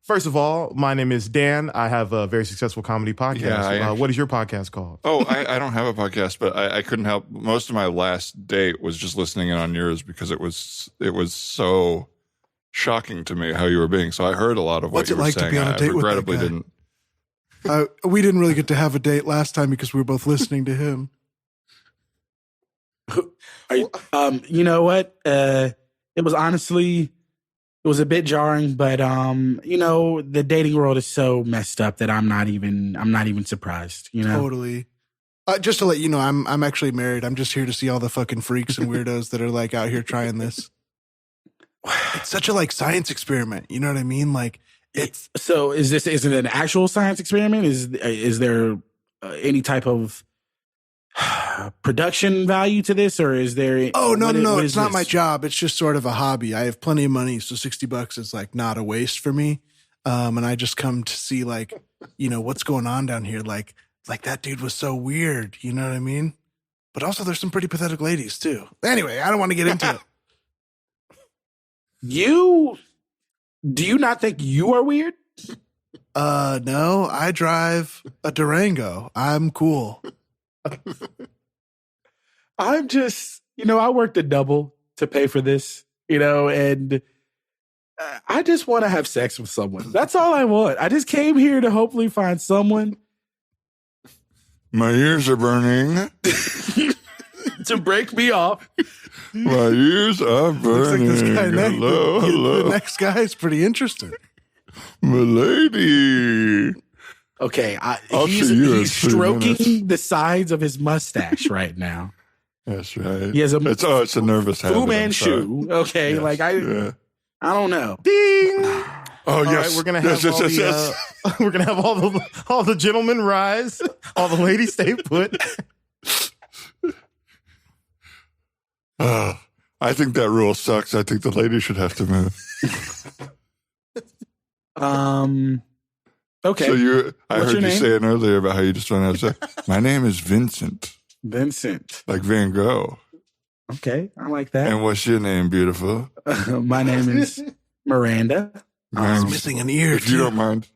First of all, my name is Dan. I have a very successful comedy podcast. Yeah, what is your podcast called? Oh, I don't have a podcast, but I couldn't help. Most of my last date was just listening in on yours because it was so shocking to me how you were being. So I heard a lot of what you were saying. What's it like to be on a date with that guy? Didn't. We didn't really get to have a date last time because we were both listening to him. You know what? It was honestly... It was a bit jarring, but the dating world is so messed up that I'm not even surprised. Totally. Just to let you know, I'm actually married. I'm just here to see all the fucking freaks and weirdos that are like out here trying this. It's such a science experiment. You know what I mean? So is it an actual science experiment? Is there any type of production value to this, or is there? Oh no, it's not my job. It's just sort of a hobby. I have plenty of money, so $60 is not a waste for me. And I just come to see what's going on down here. Like that dude was so weird. You know what I mean? But also, there's some pretty pathetic ladies too. Anyway, I don't want to get into it. Do you not think you are weird? No, I drive a Durango. I'm cool. I'm just, I worked a double to pay for this, and I just want to have sex with someone. That's all I want. I just came here to hopefully find someone. My ears are burning. To break me off. My ears are burning. Looks like this guy Hello. The next guy is pretty interesting. Milady. Okay, he's stroking the sides of his mustache right now. That's right. He has it's a nervous habit. Fu Manchu. Okay, yes. I don't know. Ding. Oh all yes, right, we're gonna have we're gonna have all the gentlemen rise, all the ladies stay put. I think that rule sucks. I think the ladies should have to move. Okay. So I heard you saying earlier about how you just want to have sex. My name is Vincent. Vincent. Like Van Gogh. Okay, I like that. And what's your name, beautiful? My name is Miranda. He's missing an ear, if you don't mind.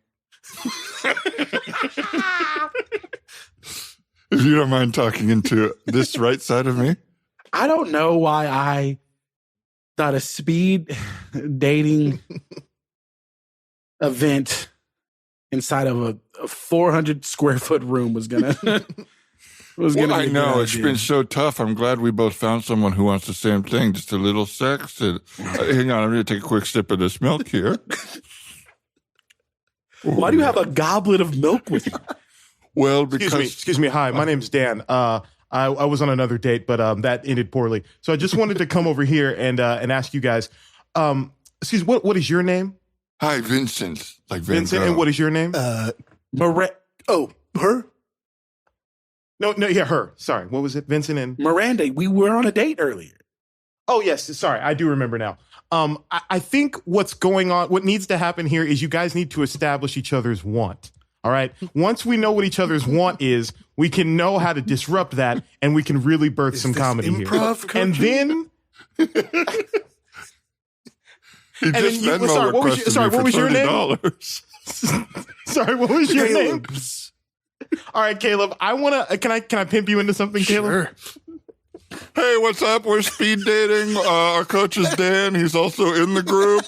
If you don't mind talking into this right side of me. I don't know why I thought a speed dating event inside of a 400 square foot room was gonna. I know it's been so tough. I'm glad we both found someone who wants the same thing. Just a little sex. And, hang on, I'm going to take a quick sip of this milk here. Why do you have a goblet of milk with you? Well, because excuse me. Hi, my name's Dan. I was on another date, but that ended poorly. So I just wanted to come over here and ask you guys. Excuse me, what is your name? Hi, Vincent. Like Van Vincent, Gogh. and what is your name? Oh, her? No, yeah, her. Sorry, what was it? Vincent and Miranda. We were on a date earlier. Oh, yes. Sorry, I do remember now. I think what's going on, what needs to happen here is you guys need to establish each other's want. All right. Once we know what each other's want is, we can know how to disrupt that, and we can really birth some comedy here. And then, He just Venmo requested me for $30. Sorry, what was your name? All right, Caleb. Can I pimp you into something, Caleb? Sure. Hey, what's up? We're speed dating. Our coach is Dan. He's also in the group.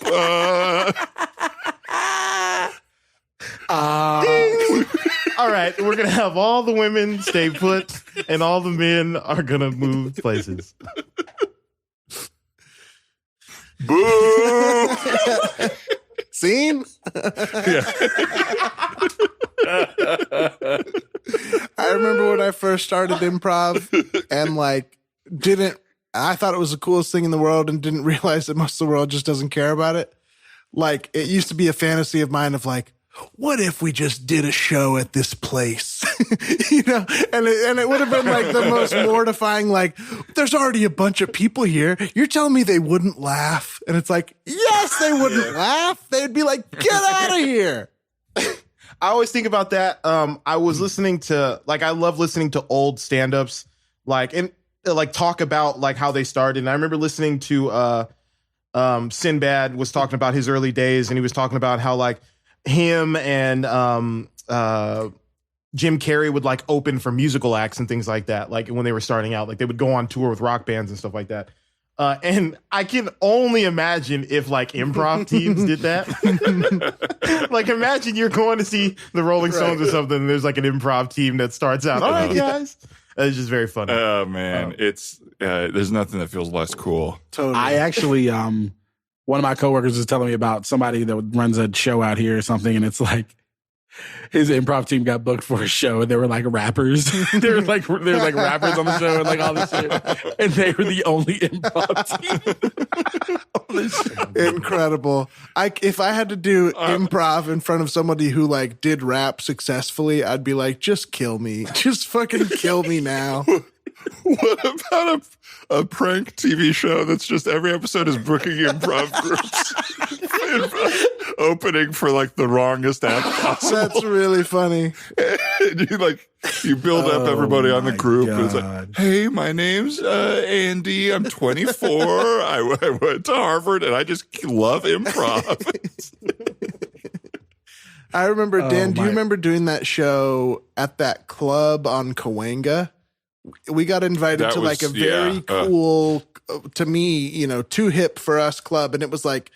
All right, we're gonna have all the women stay put, and all the men are gonna move places. Boo! Scene? Yeah. I remember when I first started improv and I thought it was the coolest thing in the world and didn't realize that most of the world just doesn't care about it. Like, it used to be a fantasy of mine of like, what if we just did a show at this place? And it would have been like the most mortifying, like, there's already a bunch of people here. You're telling me they wouldn't laugh? And it's like, yes, they wouldn't laugh. They'd be like, get out of here. I always think about that. I was listening to, I love listening to old stand-ups, talk about like how they started. And I remember listening to Sinbad was talking about his early days, and he was talking about how like him and Jim Carrey would like open for musical acts and things like that. Like when they were starting out, like they would go on tour with rock bands and stuff like that. And I can only imagine if like improv teams did that. Like imagine you're going to see the Rolling Stones or something, and there's like an improv team that starts out. All right, guys. It's just very funny. Oh man, it's there's nothing that feels less cool. Totally. I actually, one of my coworkers was telling me about somebody that runs a show out here or something, and it's like his improv team got booked for a show, and they were like rappers. they were like rappers on the show and like all this shit, and they were the only improv team. Incredible. If I had to do improv in front of somebody who like did rap successfully, I'd be like, just kill me. Just fucking kill me now. What about a prank TV show that's just every episode is booking improv groups opening for like the wrongest act possible? That's really funny. And you build up everybody on the group. God. And it's like, hey, my name's Andy. I'm 24. I went to Harvard and I just love improv. I remember, Dan, do you remember doing that show at that club on Cahuenga? We got invited to like a very cool, to me, too hip for us club. And it was like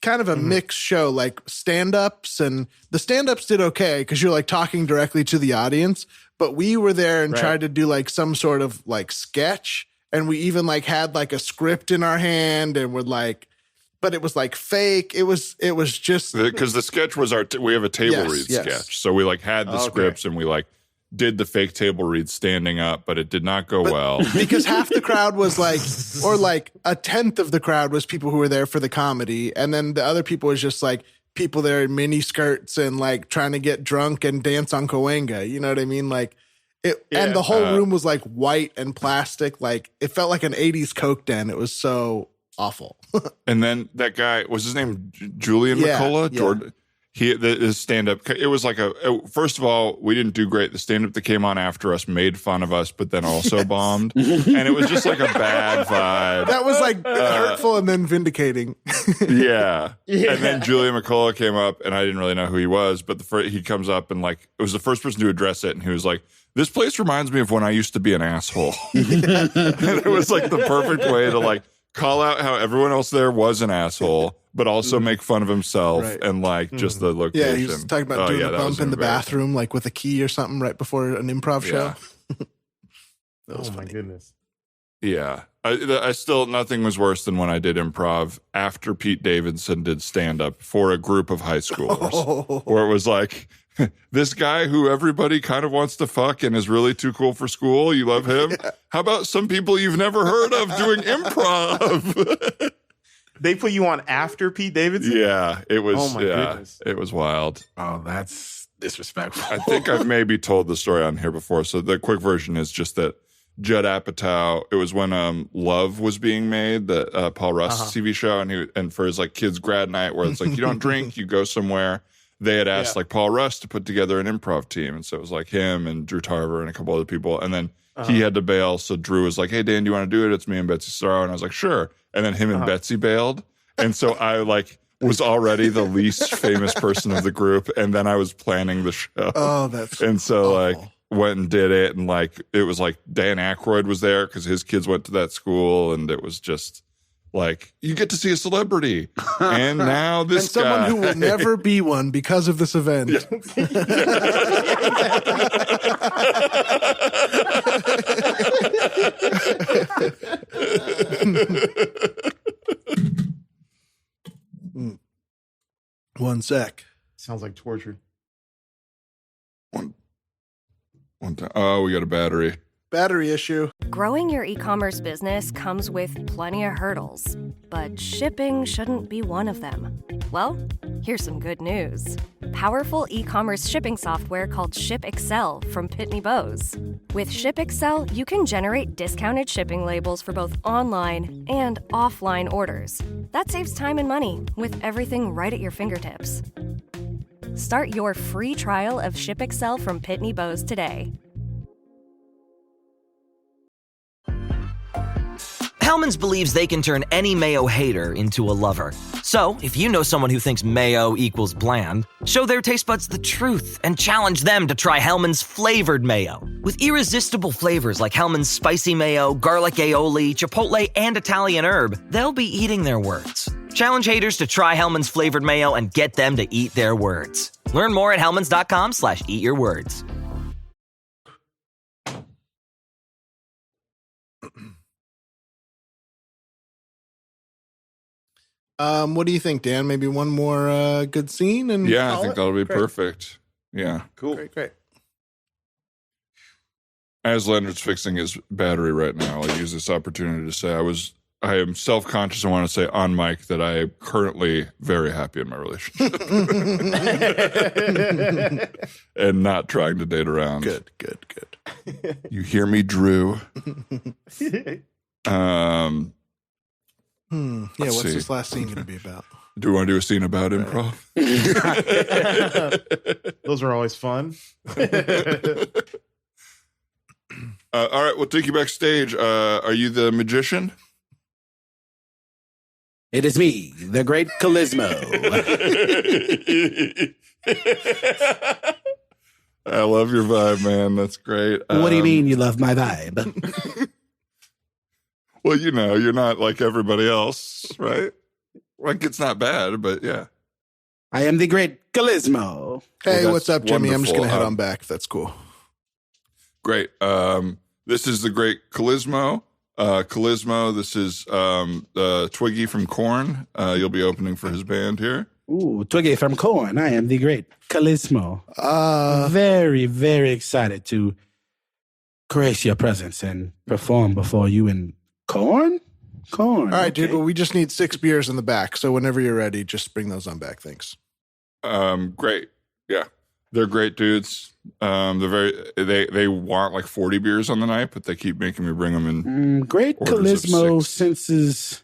kind of a mixed show, like stand-ups, and the stand-ups did okay because you're like talking directly to the audience. But we were there and tried to do like some sort of like sketch. And we even like had like a script in our hand and would like, but it was like fake. It was just because the sketch was we have a table read sketch. So we like had the scripts and we like did the fake table read standing up, but it did not go well. Because half the crowd was like, or like a tenth of the crowd was people who were there for the comedy. And then the other people was just like people there in mini skirts and like trying to get drunk and dance on Cahuenga. You know what I mean? Like it, and the whole room was like white and plastic. Like it felt like an 80s Coke den. It was so awful. And then that guy, was his name Julian McCullough? Jordan. His stand-up, it was like first of all, we didn't do great. The stand-up that came on after us made fun of us, but then also bombed. And it was just like a bad vibe. That was like hurtful and then vindicating. Yeah. And then Julian McCullough came up, and I didn't really know who he was, but he comes up and like, it was the first person to address it, and he was like, this place reminds me of when I used to be an asshole. And it was like the perfect way to like call out how everyone else there was an asshole, but also make fun of himself and like just the location. Yeah, he was talking about doing a bump in the bathroom, like with a key or something right before an improv show. That was funny. My goodness. Yeah. I still, nothing was worse than when I did improv after Pete Davidson did stand up for a group of high schoolers where it was like, this guy who everybody kind of wants to fuck and is really too cool for school. You love him. Yeah. How about some people you've never heard of doing improv? They put you on after Pete Davidson? Yeah, it was. Oh my goodness. It was wild. Oh, that's disrespectful. I think I've maybe told the story on here before. So the quick version is just that Judd Apatow, it was when Love was being made, the Paul Russ TV show, and for his like kids grad night where it's like you don't drink, you go somewhere. they had asked like Paul Russ to put together an improv team. And so it was like him and Drew Tarver and a couple other people. And then he had to bail. So Drew was like, hey, Dan, do you want to do it? It's me and Betsy Sorrow. And I was like, sure. And then him and Betsy bailed. And so I like was already the least famous person of the group. And then I was planning the show. Oh, that's And so awful. like went and did it. And like, it was like Dan Aykroyd was there because his kids went to that school. And it was just like, you get to see a celebrity. And now this and someone guy. who will never be one because of this event. One sec. Sounds like torture. One time. Oh, we got a battery. Battery issue. Growing your e-commerce business comes with plenty of hurdles, but shipping shouldn't be one of them. Well, here's some good news. Powerful e-commerce shipping software called ShipExcel from Pitney Bowes. With ShipExcel, you can generate discounted shipping labels for both online and offline orders. That saves time and money with everything right at your fingertips. Start your free trial of ShipExcel from Pitney Bowes today. Hellmann's believes they can turn any mayo hater into a lover. So, if you know someone who thinks mayo equals bland, show their taste buds the truth and challenge them to try Hellmann's flavored mayo. With irresistible flavors like Hellmann's spicy mayo, garlic aioli, chipotle, and Italian herb, they'll be eating their words. Challenge haters to try Hellmann's flavored mayo and get them to eat their words. Learn more at hellmanns.com/eatyourwords. What do you think, Dan? Maybe one more good scene? And Yeah, I think that'll be perfect. Yeah. Cool. Great. As Leonard's fixing his battery right now, I'll use this opportunity to say I am self-conscious. I want to say on mic that I am currently very happy in my relationship. And not trying to date around. Good. You hear me, Drew? What's this last scene going to be about? Do we want to do a scene about improv? Those are always fun. All right, we'll take you backstage. Are you the magician? It is me, the great Calismo. I love your vibe, man. That's great. What do you mean you love my vibe? Well, you know, you're not like everybody else, right? Like, it's not bad, but yeah. I am the great Calismo. Hey, Well, what's up, Jimmy? I'm just wonderful. going to head on back. That's cool. Great. This is the great Calismo. Calismo, this is Twiggy from Korn. You'll be opening for his band here. Ooh, Twiggy from Korn. I am the great Calismo. Very, very excited to grace your presence and perform before you in Korn. All right, dude. Well, we just need 6 beers in the back. So whenever you're ready, just bring those on back. Thanks. Great. Yeah. They're great dudes. They want like 40 beers on the night, but they keep making me bring them in. Great Calismo senses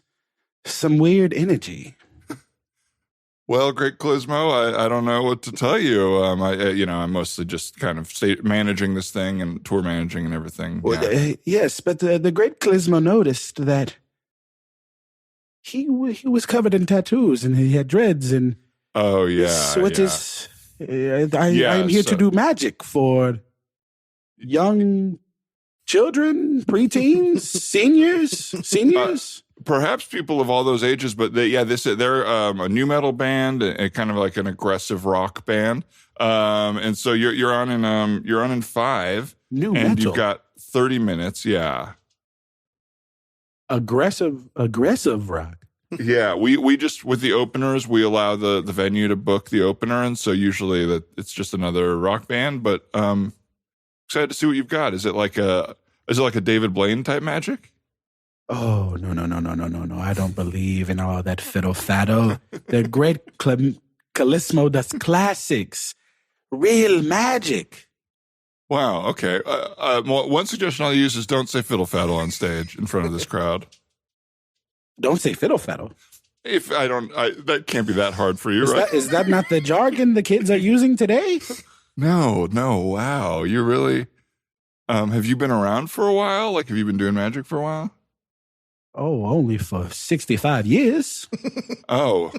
some weird energy. Well, great Calismo, I don't know what to tell you. I'm mostly just kind of managing this thing and tour managing and everything. Well, yes, but the great Calismo noticed that he was covered in tattoos and he had dreads and. Oh yeah. So it is. I'm here to do magic for young children, preteens, seniors. Perhaps people of all those ages, but they're a new metal band, and kind of like an aggressive rock band. And so you're on in 5, New and metal. you've got 30 minutes. Yeah, aggressive rock. Yeah, we just with the openers we allow the venue to book the opener, and so usually it's just another rock band. But excited to see what you've got. Is it like a David Blaine type magic? Oh, no. I don't believe in all that fiddle-faddle. The great Calismo does classics. Real magic. Wow, okay. One suggestion I'll use is don't say fiddle-faddle on stage in front of this crowd. Don't say fiddle-faddle. If I don't, that can't be that hard for you, right? Is that not the jargon the kids are using today? No. Wow. You really, have you been around for a while? Like, have you been doing magic for a while? Oh, only for 65 years. Oh,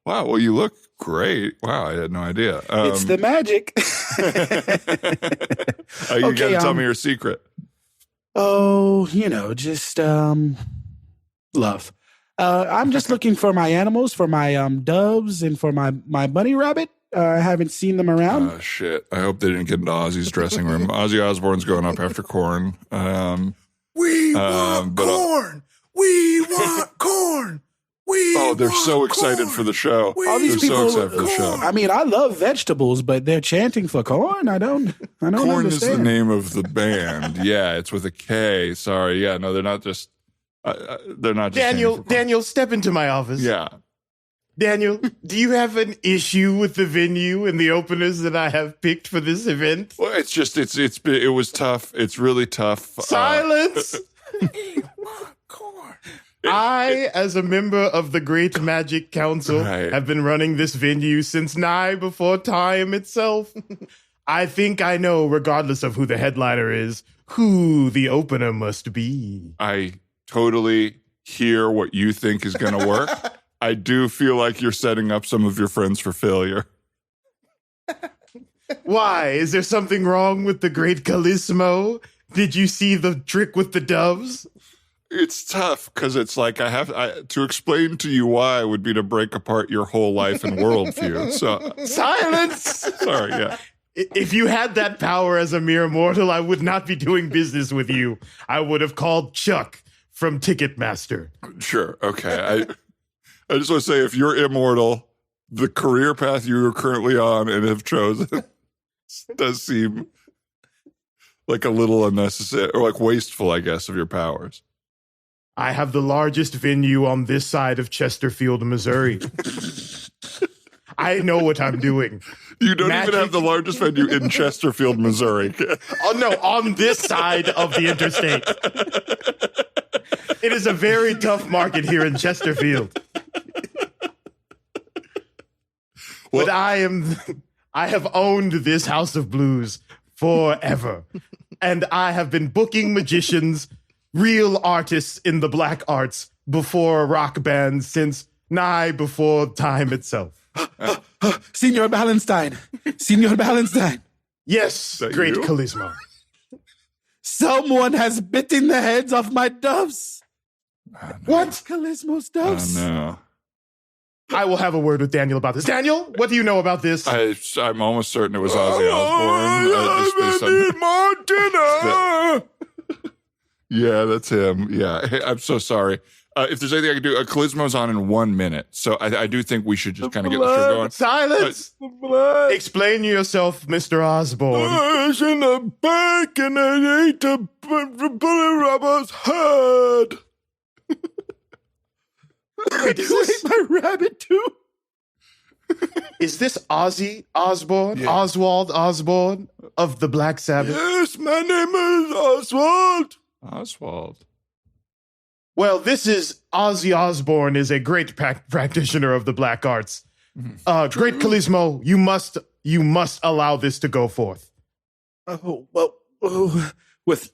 wow. Well, you look great. Wow. I had no idea. It's the magic. You got to tell me your secret. Oh, just love. I'm just looking for my animals, for my doves, and for my bunny rabbit. I haven't seen them around. Oh, shit. I hope they didn't get into Ozzy's dressing room. Ozzy Osbourne's going up after corn. We want corn. We want corn. They're so excited for the show. All these people, so excited for the show. I mean, I love vegetables, but they're chanting for corn. I don't Corn understand. is the name of the band. Yeah, it's with a K. Sorry. Yeah, no, they're not just. They're not just. Daniel, step into my office. Yeah. Daniel, do you have an issue with the venue and the openers that I have picked for this event? Well, it's just it was tough. It's really tough. Silence. I, as a member of the Great Magic Council, have been running this venue since nigh before time itself. I think I know, regardless of who the headliner is, who the opener must be. I totally hear what you think is going to work. I do feel like you're setting up some of your friends for failure. Why? Is there something wrong with the great Calismo? Did you see the trick with the doves? It's tough because it's like to explain to you why would be to break apart your whole life and worldview. So silence. Sorry, yeah. If you had that power as a mere mortal, I would not be doing business with you. I would have called Chuck from Ticketmaster. Sure. Okay. I just want to say, if you're immortal, the career path you are currently on and have chosen does seem like a little unnecessary or like wasteful, I guess, of your powers. I have the largest venue on this side of Chesterfield, Missouri. I know what I'm doing. You don't even have the largest venue in Chesterfield, Missouri. Oh, no, on this side of the interstate. It is a very tough market here in Chesterfield. Well, but I have owned this House of Blues forever. And I have been booking magicians, real artists in the black arts before rock bands since nigh before time itself. Signor Ballenstein. Yes, great you? Calismo. Someone has bitten the heads off my doves. Oh, no. What? Calismo's doves? Oh, no. I will have a word with Daniel about this. Daniel, what do you know about this? I'm almost certain it was Ozzy Osbourne. I need more dinner. Yeah, that's him. Yeah, hey, I'm so sorry. If there's anything I can do, Calismo's on in 1 minute. So I do think we should just kind of get the show going. Silence! Explain yourself, Mr. Osborne. I was in a bank and I ate a bully rabbit's head. Wait, is this my rabbit too? Is this Ozzy Osbourne? Yeah. Oswald Osborne of the Black Sabbath? Yes, my name is Oswald. Oswald. Well, this is Ozzy Osbourne is a great practitioner of the black arts. Great Calismo, you must allow this to go forth. With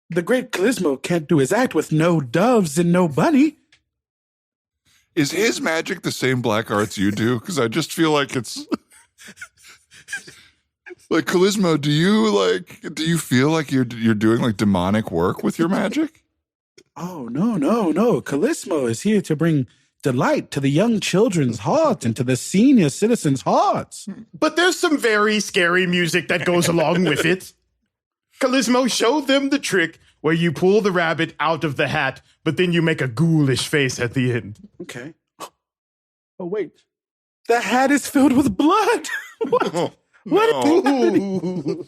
the great Calismo can't do his act with no doves and no bunny. Is his magic the same black arts you do? Because I just feel like it's like Calismo. Do you feel like you're doing like demonic work with your magic? Oh no! Calismo is here to bring delight to the young children's heart and to the senior citizens' hearts. But there's some very scary music that goes along with it. Calismo, show them the trick where you pull the rabbit out of the hat, but then you make a ghoulish face at the end. Okay. Oh, wait. The hat is filled with blood. What? What? No.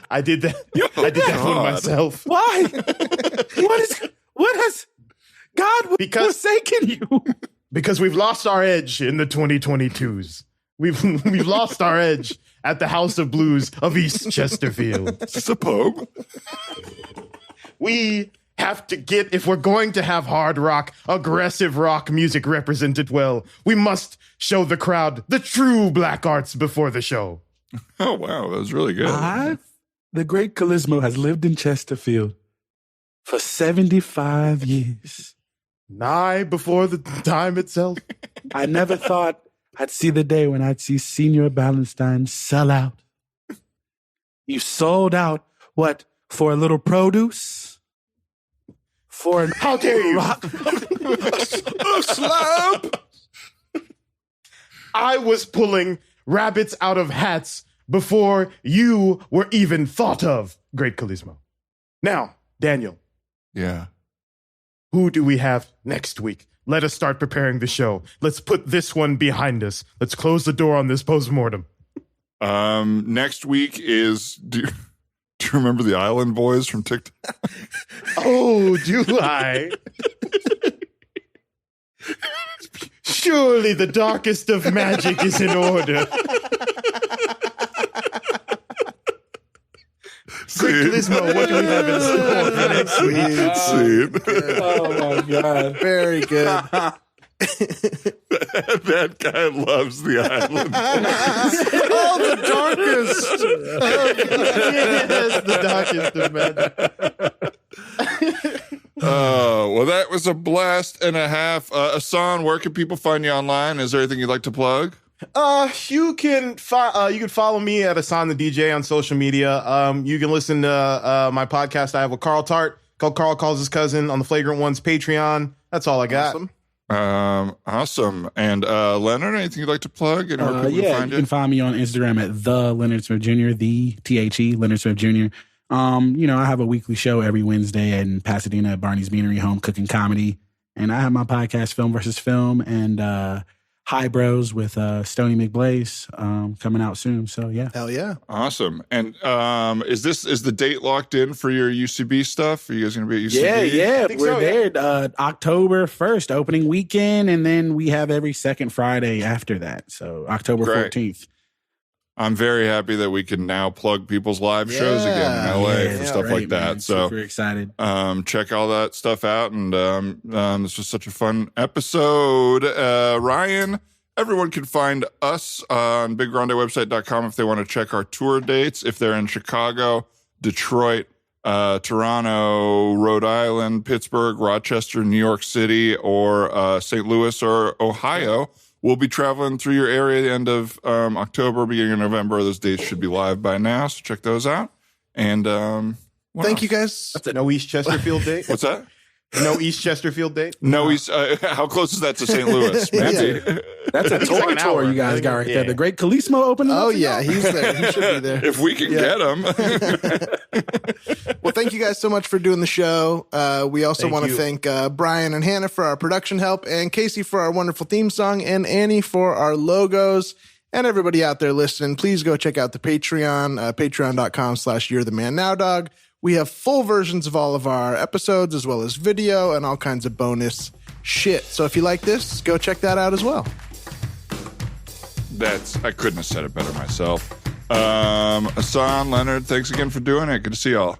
I did that. I did that one myself. Why? What has God forsaken you? Because we've lost our edge in the 2022s. We've lost our edge at the House of Blues of East Chesterfield. Is this a poem? We have to get, if we're going to have hard rock, aggressive rock music represented well, we must show the crowd the true black arts before the show. Oh, wow. That was really good. The great Calismo has lived in Chesterfield for 75 years. Nigh before the time itself. I never thought I'd see the day when I'd see Senior Ballantyne sell out. You sold out, what, for a little produce? For an How dare you? a slap? I was pulling rabbits out of hats before you were even thought of, great Calismo. Now, Daniel. Yeah. Who do we have next week? Let us start preparing the show. Let's put this one behind us. Let's close the door on this postmortem. Next week is... Do you remember the Island Boys from TikTok? Oh, do I? Surely the darkest of magic is in order. Great Calismo, what do we have in store for next week? Oh, my God. Very good. That guy loves the Island Boys. Oh, the darkest. Yes, the darkest of magic. Oh, well, that was a blast and a half. Ahsohn, where can people find you online? Is there anything you'd like to plug? You can follow me at Ahsohn the DJ on social media. You can listen to my podcast I have with Carl Tart called Carl Calls His Cousin on the Flagrant Ones Patreon. That's all I got. Awesome. And Leonard, anything you'd like to plug? And where You can find me on Instagram at the Leonard Smith Jr., the THE Leonard Smith Jr. I have a weekly show every Wednesday in Pasadena at Barney's Beanery, home cooking comedy. And I have my podcast, Film versus Film, and High Bros with Stoney McBlaze coming out soon. So, yeah. Hell yeah. Awesome. And is the date locked in for your UCB stuff? Are you guys going to be at UCB? Yeah. We're there October 1st, opening weekend. And then we have every second Friday after that. So, October 14th. I'm very happy that we can now plug people's live shows again in LA for stuff like that. Man. So super excited. Check all that stuff out. And this was such a fun episode. Ryan, everyone can find us on BigGrandeWebsite.com if they want to check our tour dates. If they're in Chicago, Detroit, Toronto, Rhode Island, Pittsburgh, Rochester, New York City, or St. Louis or Ohio. We'll be traveling through your area at the end of October, beginning of November. Those dates should be live by now, so check those out. And thank you, guys. That's a no East Chesterfield date? What's that? No East Chesterfield date? No East. How close is that to St. Louis? That's a tour you guys got right there. The great Calismo opening. Oh, yeah. He's there. He should be there. If we can get him. Well, thank you guys so much for doing the show. We also want to thank Brian and Hannah for our production help, and Casey for our wonderful theme song, and Annie for our logos. And everybody out there listening, please go check out the Patreon, patreon.com/you'rethemanNowDog. We have full versions of all of our episodes, as well as video and all kinds of bonus shit. So if you like this, go check that out as well. I couldn't have said it better myself. Ahsohn, Leonard, thanks again for doing it. Good to see y'all.